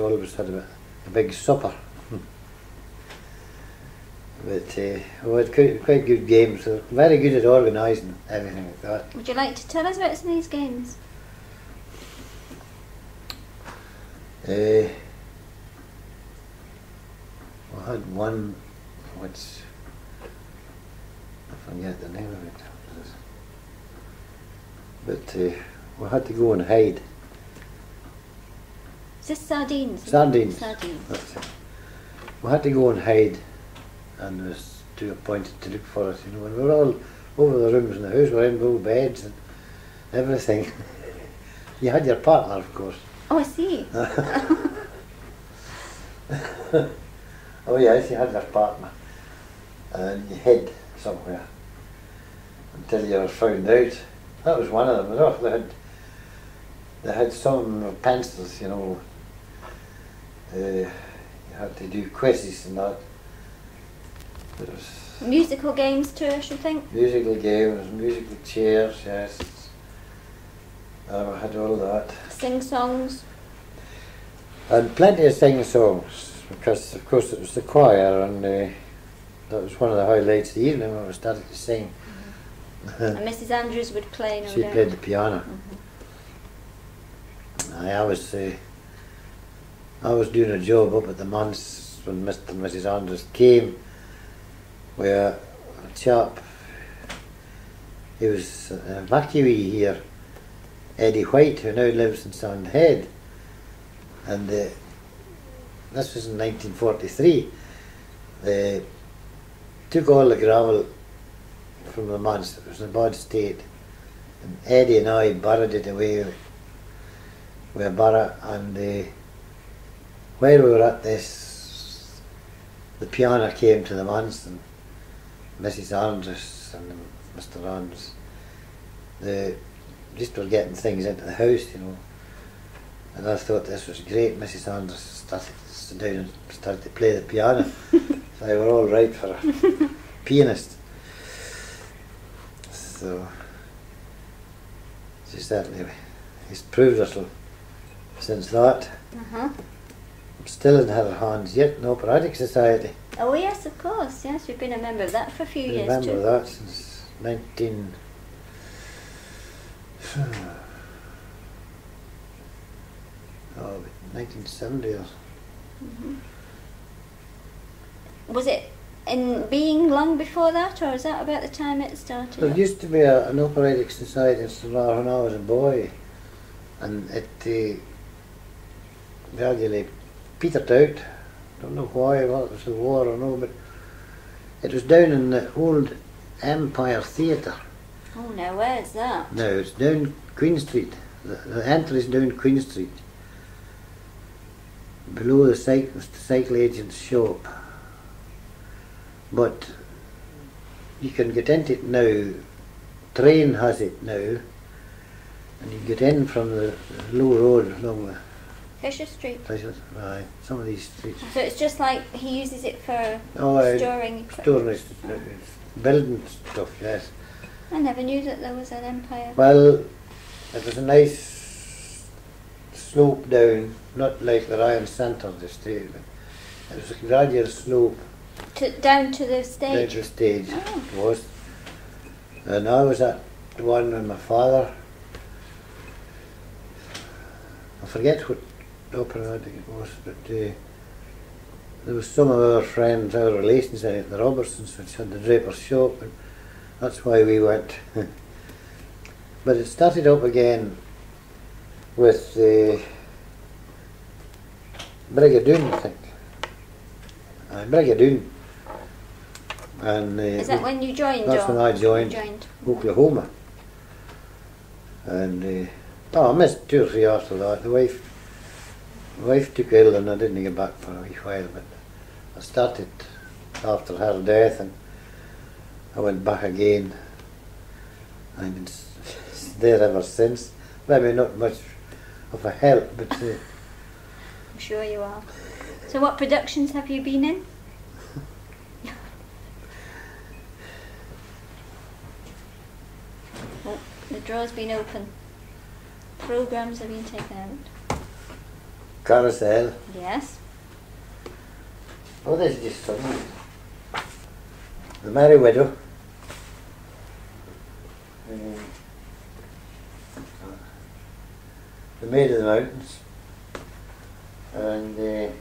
always had a big supper. But we had quite good games. So very good at organising everything like that. Would you like to tell us about some of these games? We had one which I forget the name of it. But we had to go and hide. Is this sardines? Sardines. Sardines. That's it. We had to go and hide, and there was 2 appointed to look for us. You know, and we were all over the rooms in the house. We were in full beds and everything. You had your partner, of course. Oh, I see. Oh yes, you had your partner, and you hid somewhere until you were found out. That was one of them. Oh, they had some pencils, you know. You had to do quizzes and that. There was Musical games too, I should think. musical games, musical chairs, yes. I had all that. Sing songs. And plenty of sing-songs, because of course it was the choir, and that was one of the highlights of the evening when we started to sing. And Mrs. Andrews would play, no She doubt. played the piano. I was doing a job up at the manse when Mr. and Mrs. Andrews came, where a chap, he was an evacuee here, Eddie White, who now lives in Sandhead, and this was in 1943. They took all the gravel from the manse. It was in a bad state, and Eddie and I buried it away with a barrow, and while we were at this, the piano came to the manse, and Mrs. Andrews and Mr. Andrews, they just were getting things into the house, you know, and I thought this was great. Mrs. Andrews started to sit down and started to play the piano, so they were all right for a pianist. So she certainly has proved herself since that. Uh-huh. I'm still in her hands yet, in Operatic Society. Oh yes, of course, yes, you've been a member of that for a few I years remember too. that since 1970 or Was it in being long before that, or is that about the time it started? There used to be an operatic society in Stranraer when I was a boy, and it gradually petered out. Don't know why, whether it was the war or no, but it was down in the old Empire Theatre. Oh, now where's that? Now it's down Queen Street. The entry is down Queen Street, below the cycle agent's shop. But you can get into it now. Train has it now, and you get in from the low road along the Fisher Street. right, some of these streets. So it's just like he uses it for Oh, storing. storing it's building stuff. Yes. I never knew that there was an empire. Well, it was a nice slope down, not like the Ryan Centre this day, but it was a gradual slope Down to the down stage. to the stage. Oh. It was. And I was at the one with my father. I forget what opera I think it was, but there was some of our friends, our relations in it, the Robertsons, which had the draper's shop, and that's why we went. But it started up again with Brigadoon, I think. Brigadoon. And Is that when you joined? that's or when I you joined Oklahoma. And I missed 2 or 3 after that. The wife took ill and I didn't get back for a wee while, but I started after her death and I went back again. I've been there ever since. Maybe not much of a help, but I'm sure you are. So what productions have you been in? Oh, the draw's been open. Programmes have been taken out. Carousel. Yes. Oh, there's just something. The Merry Widow. The Maid of the Mountains. And the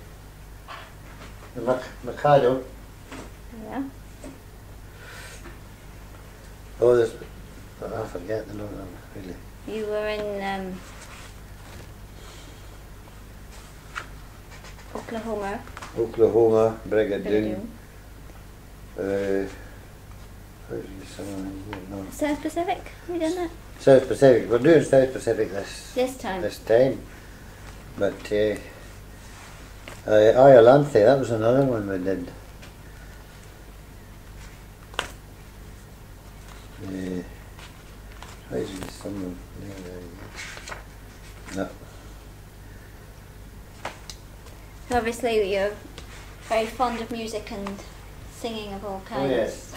Mikado. Yeah. Oh, there's. I forget the name, really. You were in Oklahoma. Oklahoma, Brigadoon. Brigadoon. No. South Pacific. Have you done that? South Pacific. We're doing South Pacific This time. But Iolanthe, that was another one we did. No. So obviously you're very fond of music and singing of all kinds. Oh, yes.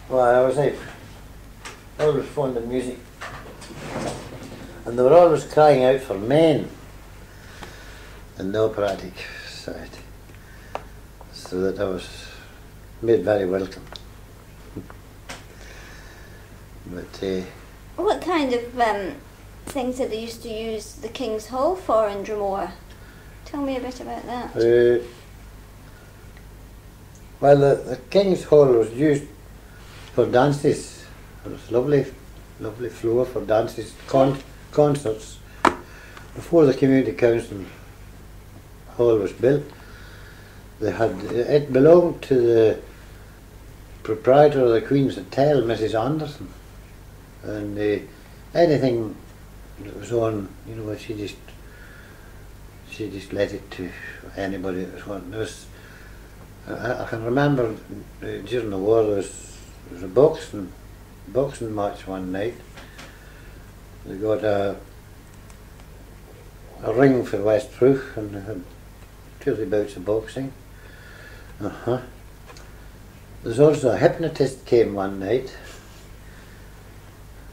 Well, I was always fond of music, and they were always crying out for men in the operatic side, so that I was made very welcome. But What kind of things did they used to use the King's Hall for in Dromore? Tell me a bit about that. Well, the King's Hall was used for dances. It was lovely floor for dances, concerts. Before the Community Council Hall was built, it belonged to the proprietor of the Queen's Hotel, Mrs. Anderson, and anything that was on, you know, she just let it to anybody that was wanting. I can remember during the war there was a boxing match one night. They got a ring for Westbrook and they had 30 bouts of boxing. There's also a hypnotist came one night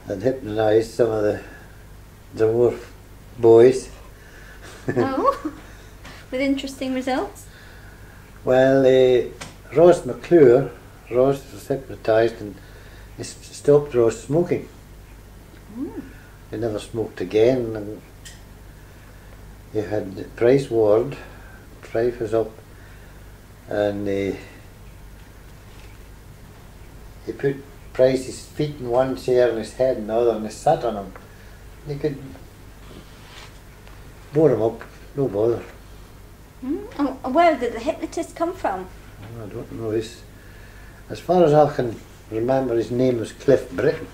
and hypnotised some of the war boys. Oh, with interesting results. Well, Ross was hypnotised and he stopped Ross smoking. He never smoked again, and he had Price Ward. Price was up, and he put Price's feet in one chair and his head in the other, and he sat on him. He could bore him up, no bother. And where did the hypnotist come from? I don't know. As far as I can remember, his name was Cliff Britton.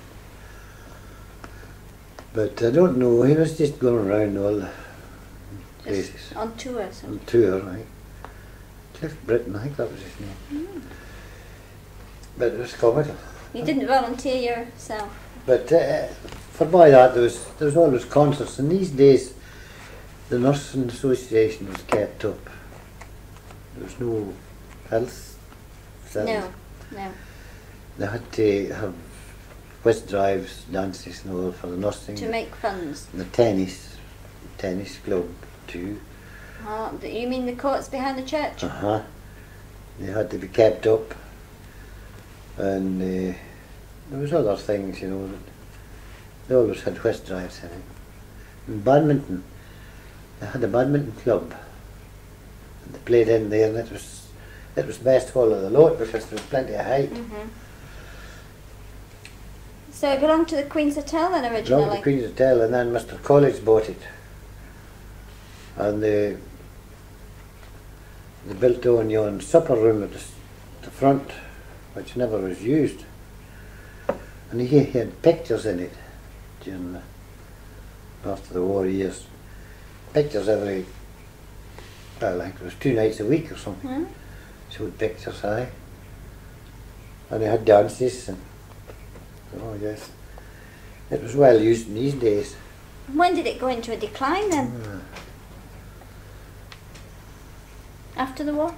But I don't know, he was just going around all the places. On tour? On tour, right. Cliff Britton, I think that was his name. But it was comical. You didn't volunteer yourself? But for by that, there was always concerts, and these days the Nursing Association was kept up. There was no health centre. No. They had to have whist drives, dances and all for the nursing. To make funds? The tennis club too. Oh, you mean the courts behind the church? They had to be kept up. And there was other things, you know. They always had whist drives, I think. And badminton. They had a badminton club. And they played in there, and it was the best hall of the lot because there was plenty of height. So it belonged to the Queen's Hotel then originally? It belonged to the Queen's Hotel, and then Mr. College bought it. And they built on yon supper room at the front, which never was used. And he had pictures in it during after the war years. Pictures every, well, I think it was 2 nights a week or something. Showed pictures, aye. And they had dances, and oh yes, it was well used in these days. When did it go into a decline then? After the war?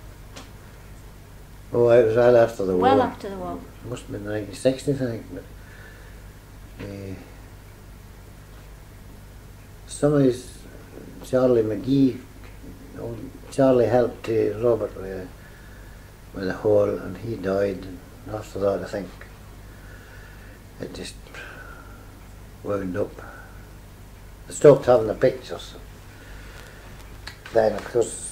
Oh, it was well after the war. Well after the war. It must have been the 1960s, I think. But some of his Charlie McGee, Charlie helped Robert with the hall, and he died. And after that, I think it just wound up. They stopped having the pictures. Then, of course,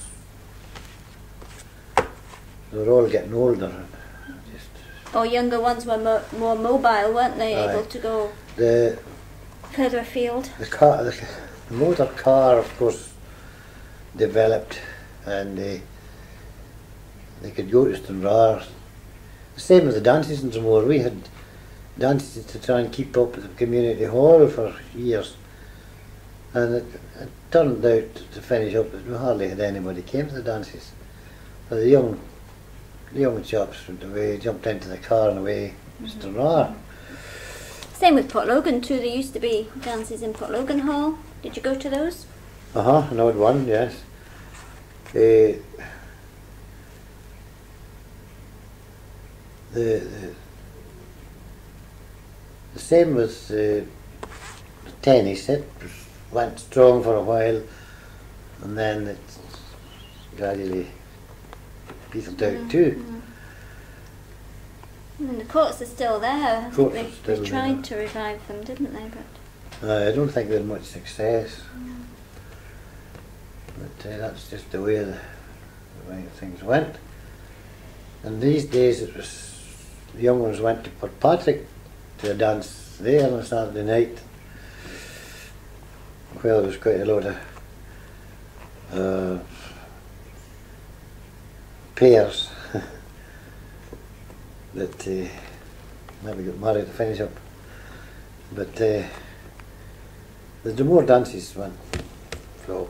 they were all getting older. And younger ones were more mobile, weren't they? Able to go further afield. The motor car, of course, developed, and they could go to Stranraer. The same with the dances in Dromore. We had dances to try and keep up with the community hall for years, and it turned out to finish up that we hardly had anybody came to the dances. So the young chaps went away, jumped into the car and away to Stranraer. Same with Portlogan too. There used to be dances in Portlogan Hall. Did you go to those? I know one, yes. The same with the tennis. It went strong for a while, and then it gradually petered out too. And the courts are still there. I Courts think are still they tried there. to revive them, didn't they? But I don't think they had much success. But that's just the way things went. And these days it was, the young ones went to Port Patrick to a dance there on a Saturday night. Well, there was quite a lot of pairs that maybe got married to finish up. But the more dances went flow.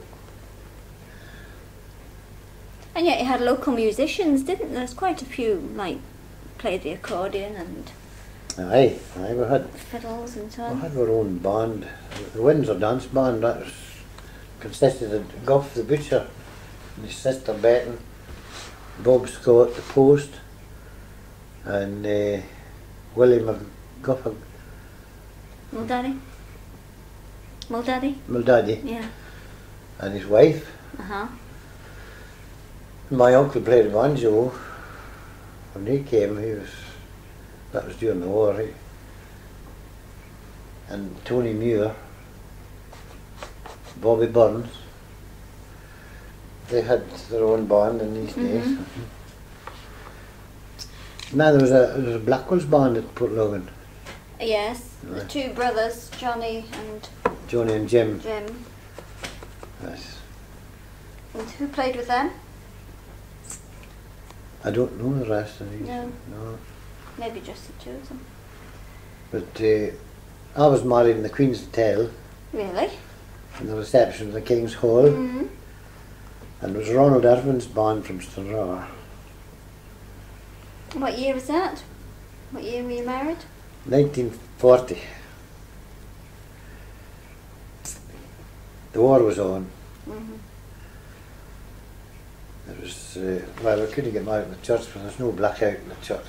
and yet you had local musicians, didn't there? There's quite a few, like, played the accordion and Aye, we had fiddles and so we on. had our own band, the Windsor Dance Band. That was, consisted of Gough the Butcher and his sister Betton, Bob Scott the Post, and William McGuffin. Muldaddy? Yeah. And his wife. Uh-huh. My uncle played banjo. When he came, that was during the war. And Tony Muir, Bobby Burns, they had their own band in these days. Now there was a Blackwell's band at Port Logan. Yes, the two brothers, Johnny and Jim. Jim. Yes. And who played with them? I don't know the rest of these. No. No. Maybe just the two of them. But I was married in the Queen's Hotel Really? in the reception of the King's Hall. Mm-hmm. And it was Ronald Irving's band from Stranraer. What year was that? What year were you married? 1940. The war was on. Mm-hmm. It was, well, we couldn't get married in the church because there's no blackout in the church.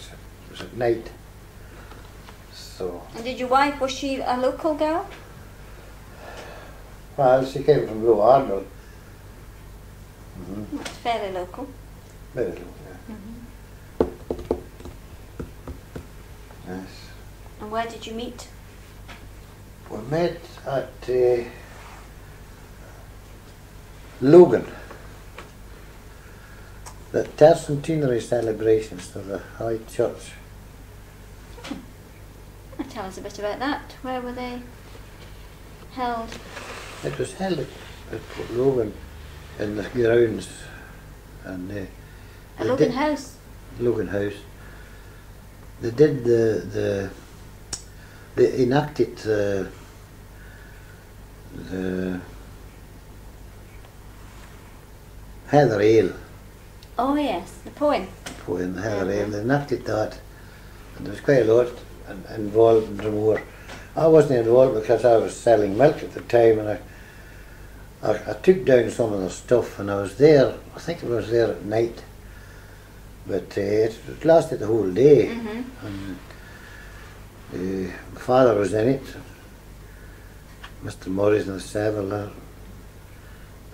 It was at night. So, And did your wife, was she a local girl? well, she came from Low Ardell. That's fairly local. Very low, yeah. Yes. And where did you meet? We met at Logan. The tercentenary celebrations of the High Church. Tell us a bit about that. Where were they held? It was held at Port Logan in the grounds, and At Logan House? Logan House. They did they enacted the Heather Ale. Oh yes, the poem. Poem, the Heather Ale. They enacted that, and there was quite a lot involved in the war. I wasn't involved because I was selling milk at the time, and I took down some of the stuff, and I was there. I think I was there at night, but it lasted the whole day. And my father was in it, Mr. Morris and several there.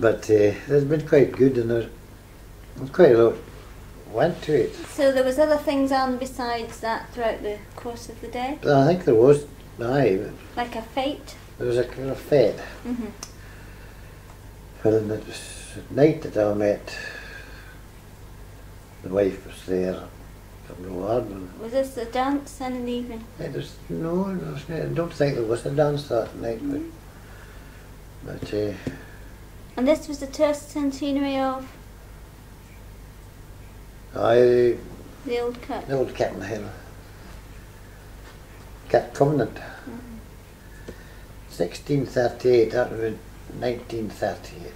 But it's been quite good, and there's quite a lot went to it. So there was other things on besides that throughout the course of the day? But I think there was, aye, Like a fete? there was a kind of fete. Well, and it was at night that I met, the wife was there from the ward. Was this a dance then in the evening? I don't think there was a dance that night, but And this was the tercentenary of the old Cat in the Hill, Cat Covenant, 1638, that was 1938.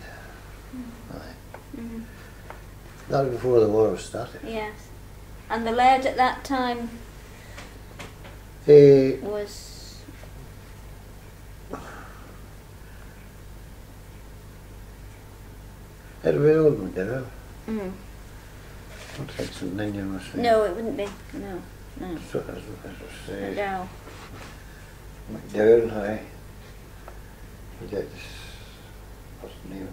That was before the war started. Yes. And the laird at that time It was... was old McDowell. I don't think St Ninian was there. No, it wouldn't be. No. So it was McDowell. McDowell, aye. Forget his first name.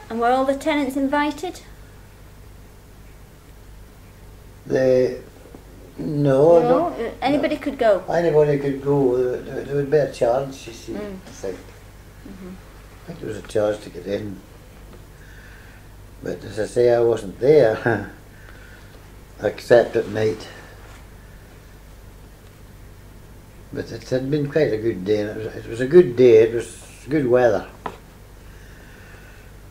And were all the tenants invited? No, No, anybody could go. anybody could go. There would be a charge, you see, I think. I think there was a charge to get in. But as I say, I wasn't there, except at night. But it had been quite a good day, and it was a good day, it was good weather.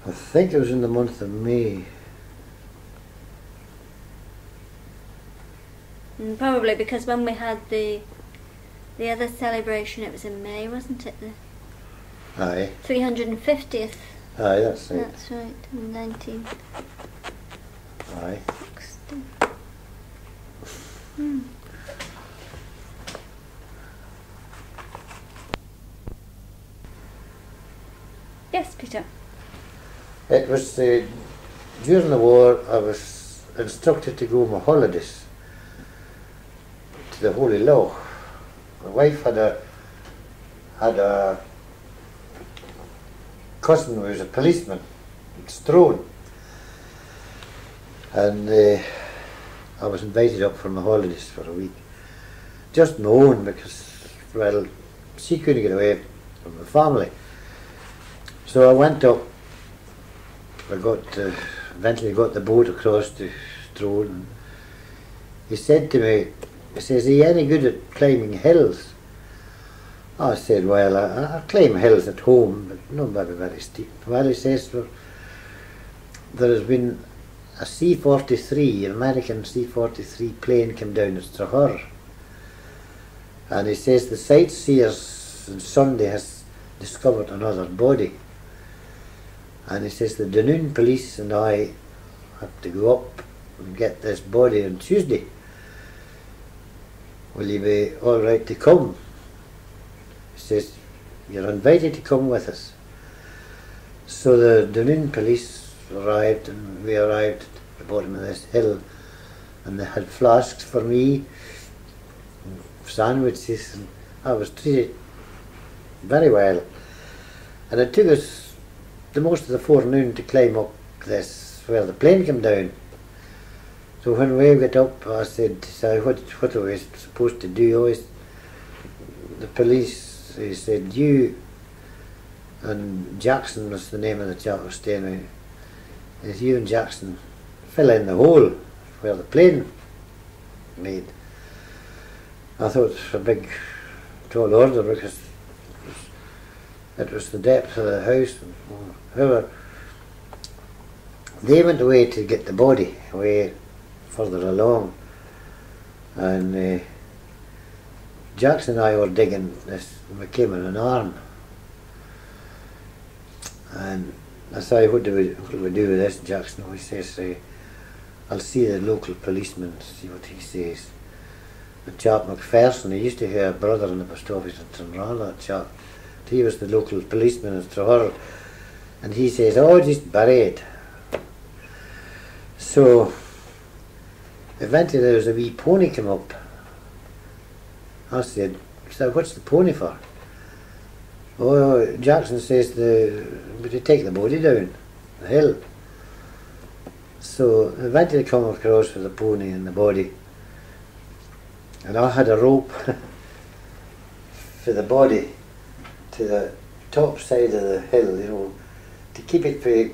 I think it was in the month of May. Probably because when we had the other celebration, it was in May, wasn't it? The Aye. 350th. Aye, that's right. That's right, 1960. Aye. Yes, Peter. It was during the war. I was instructed to go on my holidays to the Holy Loch. My wife had a cousin who was a policeman in Strone, and I was invited up for my holidays for a week. Just my own, because, well, she couldn't get away from the family. So I went up. I eventually got the boat across to Strone. And he said to me, he says, "Are you any good at climbing hills?" I said, "Well, I climb hills at home, but not very steep." Well, he says, "Well, there has been a C-43, an American C-43 plane came down at Strahur. And he says the sightseers on Sunday has discovered another body. And he says the Dunoon police and I have to go up and get this body on Tuesday. Will you be all right to come?" He says, "You're invited to come with us." So the Dunoon police arrived, and we arrived at the bottom of this hill, and they had flasks for me, and sandwiches, and I was treated very well. And it took us the most of the forenoon to climb up this, where the plane came down. So when we got up, I said, "What are we supposed to do?" The police, he said, "You," and Jackson was the name of the chap who was staying with me, is "you and Jackson fill in the hole where the plane made." I thought it was a big, tall order, because it was the depth of the house. However, they went away to get the body away further along, and Jackson and I were digging this, and we came in an arm, and I said, what do we do with this, Jackson?" He says, "I'll see the local policeman, see what he says." The chap McPherson, he used to have a brother in the post office in Tranrail, that chap. He was the local policeman in Strahur, and he says, "Oh, just bury it." So eventually there was a wee pony come up. I said, "So what's the pony for?" "Oh, Jackson says would you take the body down the hill?" So eventually come across with the pony and the body, and I had a rope for the body to the top side of the hill, to keep it from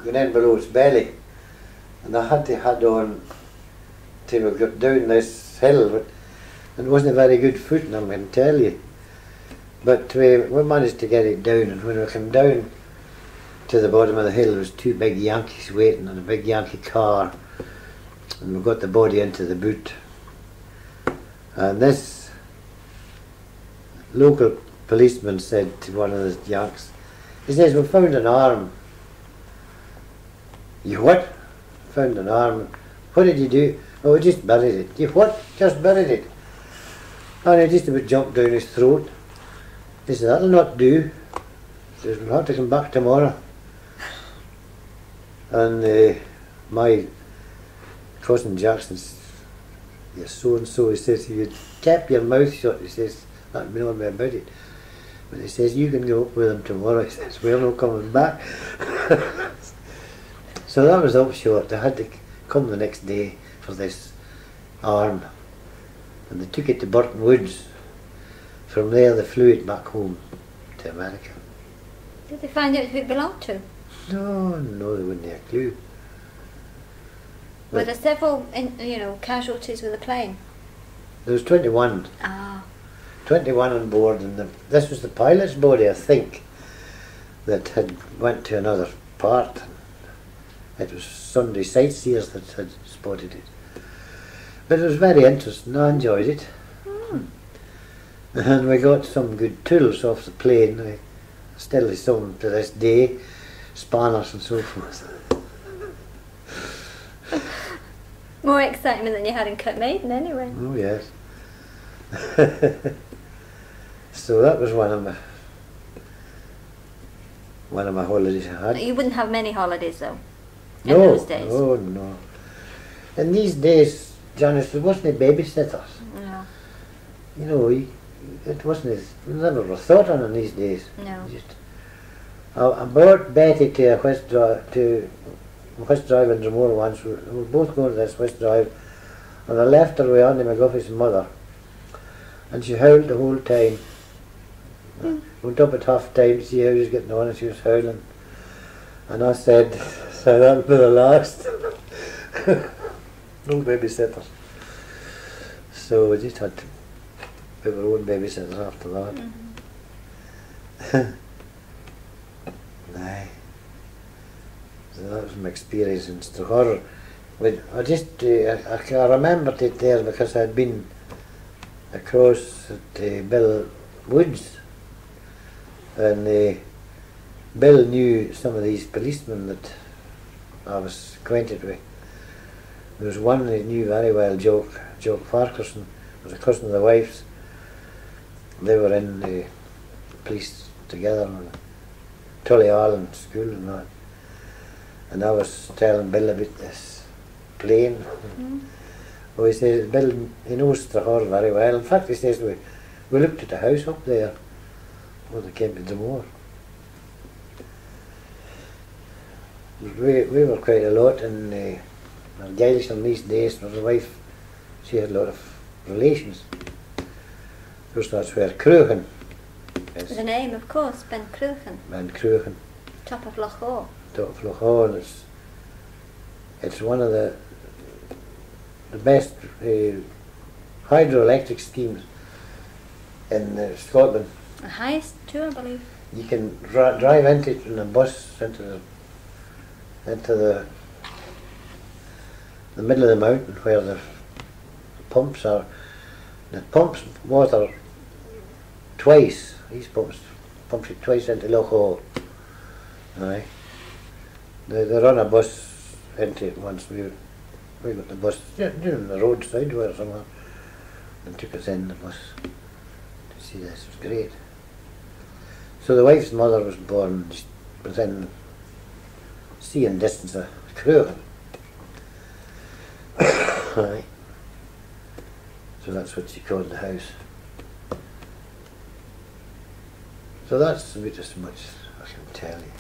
going in below its belly. And I had to head on till we got down this hill, but it wasn't a very good footing, I can tell you. But we managed to get it down, and when we came down to the bottom of the hill, there was two big Yankees waiting in a big Yankee car, and we got the body into the boot. And this local policeman said to one of the Yanks, he says, "We found an arm." "You what?" "Found an arm." "What did you do?" "Oh, we just buried it." "You what?" "Just buried it." And he just about jumped down his throat. He said, "That'll not do." He says, "We'll have to come back tomorrow." And my cousin Jackson, "You're so and so," he says, "if you'd kept your mouth shut," he says, "that'd be no way about it." But he says, "You can go up with him tomorrow." He says, "We're not coming back." So that was the upshot. They had to come the next day for this arm, and they took it to Burton Woods. From there they flew it back home to America. Did they find out who it belonged to? No, they wouldn't have a clue. Were But there several, casualties with the plane? there was 21. Ah. 21 on board, and this was the pilot's body, I think, that had went to another part. It was Sunday sightseers that had spotted it. But it was very interesting. I enjoyed it. And we got some good tools off the plane. I still have some to this day, spanners and so forth. More excitement than you had in Kirkmaiden anyway. Oh yes. So that was one of my holidays I had. You wouldn't have many holidays though, in No, those days. no. In these days, Janice, there wasn't any babysitters. No. You know, it wasn't as, never was thought on in these days. No. I brought Betty to a West Drive in Dromore once. We were both going to this West Drive, and I left her with Andy McGuffey's mother, and she howled the whole time. Went up at half time to see how she was getting on, and she was howling. And I said, so that'll be the last. No babysitters. So we just had to be our own babysitters after that. Aye. So that was my experience in Strathclyde. I remembered it there because I had been across at Bill Woods, and Bill knew some of these policemen that I was acquainted with. There was one he knew very well, Joe Farquharson, was a cousin of the wife's. They were in the police together in Tully Island school and that. And I was telling Bill about this plane. Well, he says, Bill, he knows Strathclyde very well. In fact, he says, we looked at the house up there when they came to Dromore. We were quite a lot in Gaelish in these days. My wife, she had a lot of relations. Of course, that's where Cruachan is. The name, of course, Ben Cruachan. Ben Cruachan. Top of Loch Awe. Top of Loch Awe, and it's one of the best hydroelectric schemes in Scotland. The highest too, I believe. You can drive into it in a bus into the middle of the mountain where the pumps are. It pumps water twice. These pumps it twice into Loch Awe. Aye. They run a bus into it once. We got the bus during the roadside or somewhere, and took us in the bus to see this. It was great. So the wife's mother was born just within seeing distance of Cruachan. Aye. So that's what she called the house. So that's about as much as I can tell you.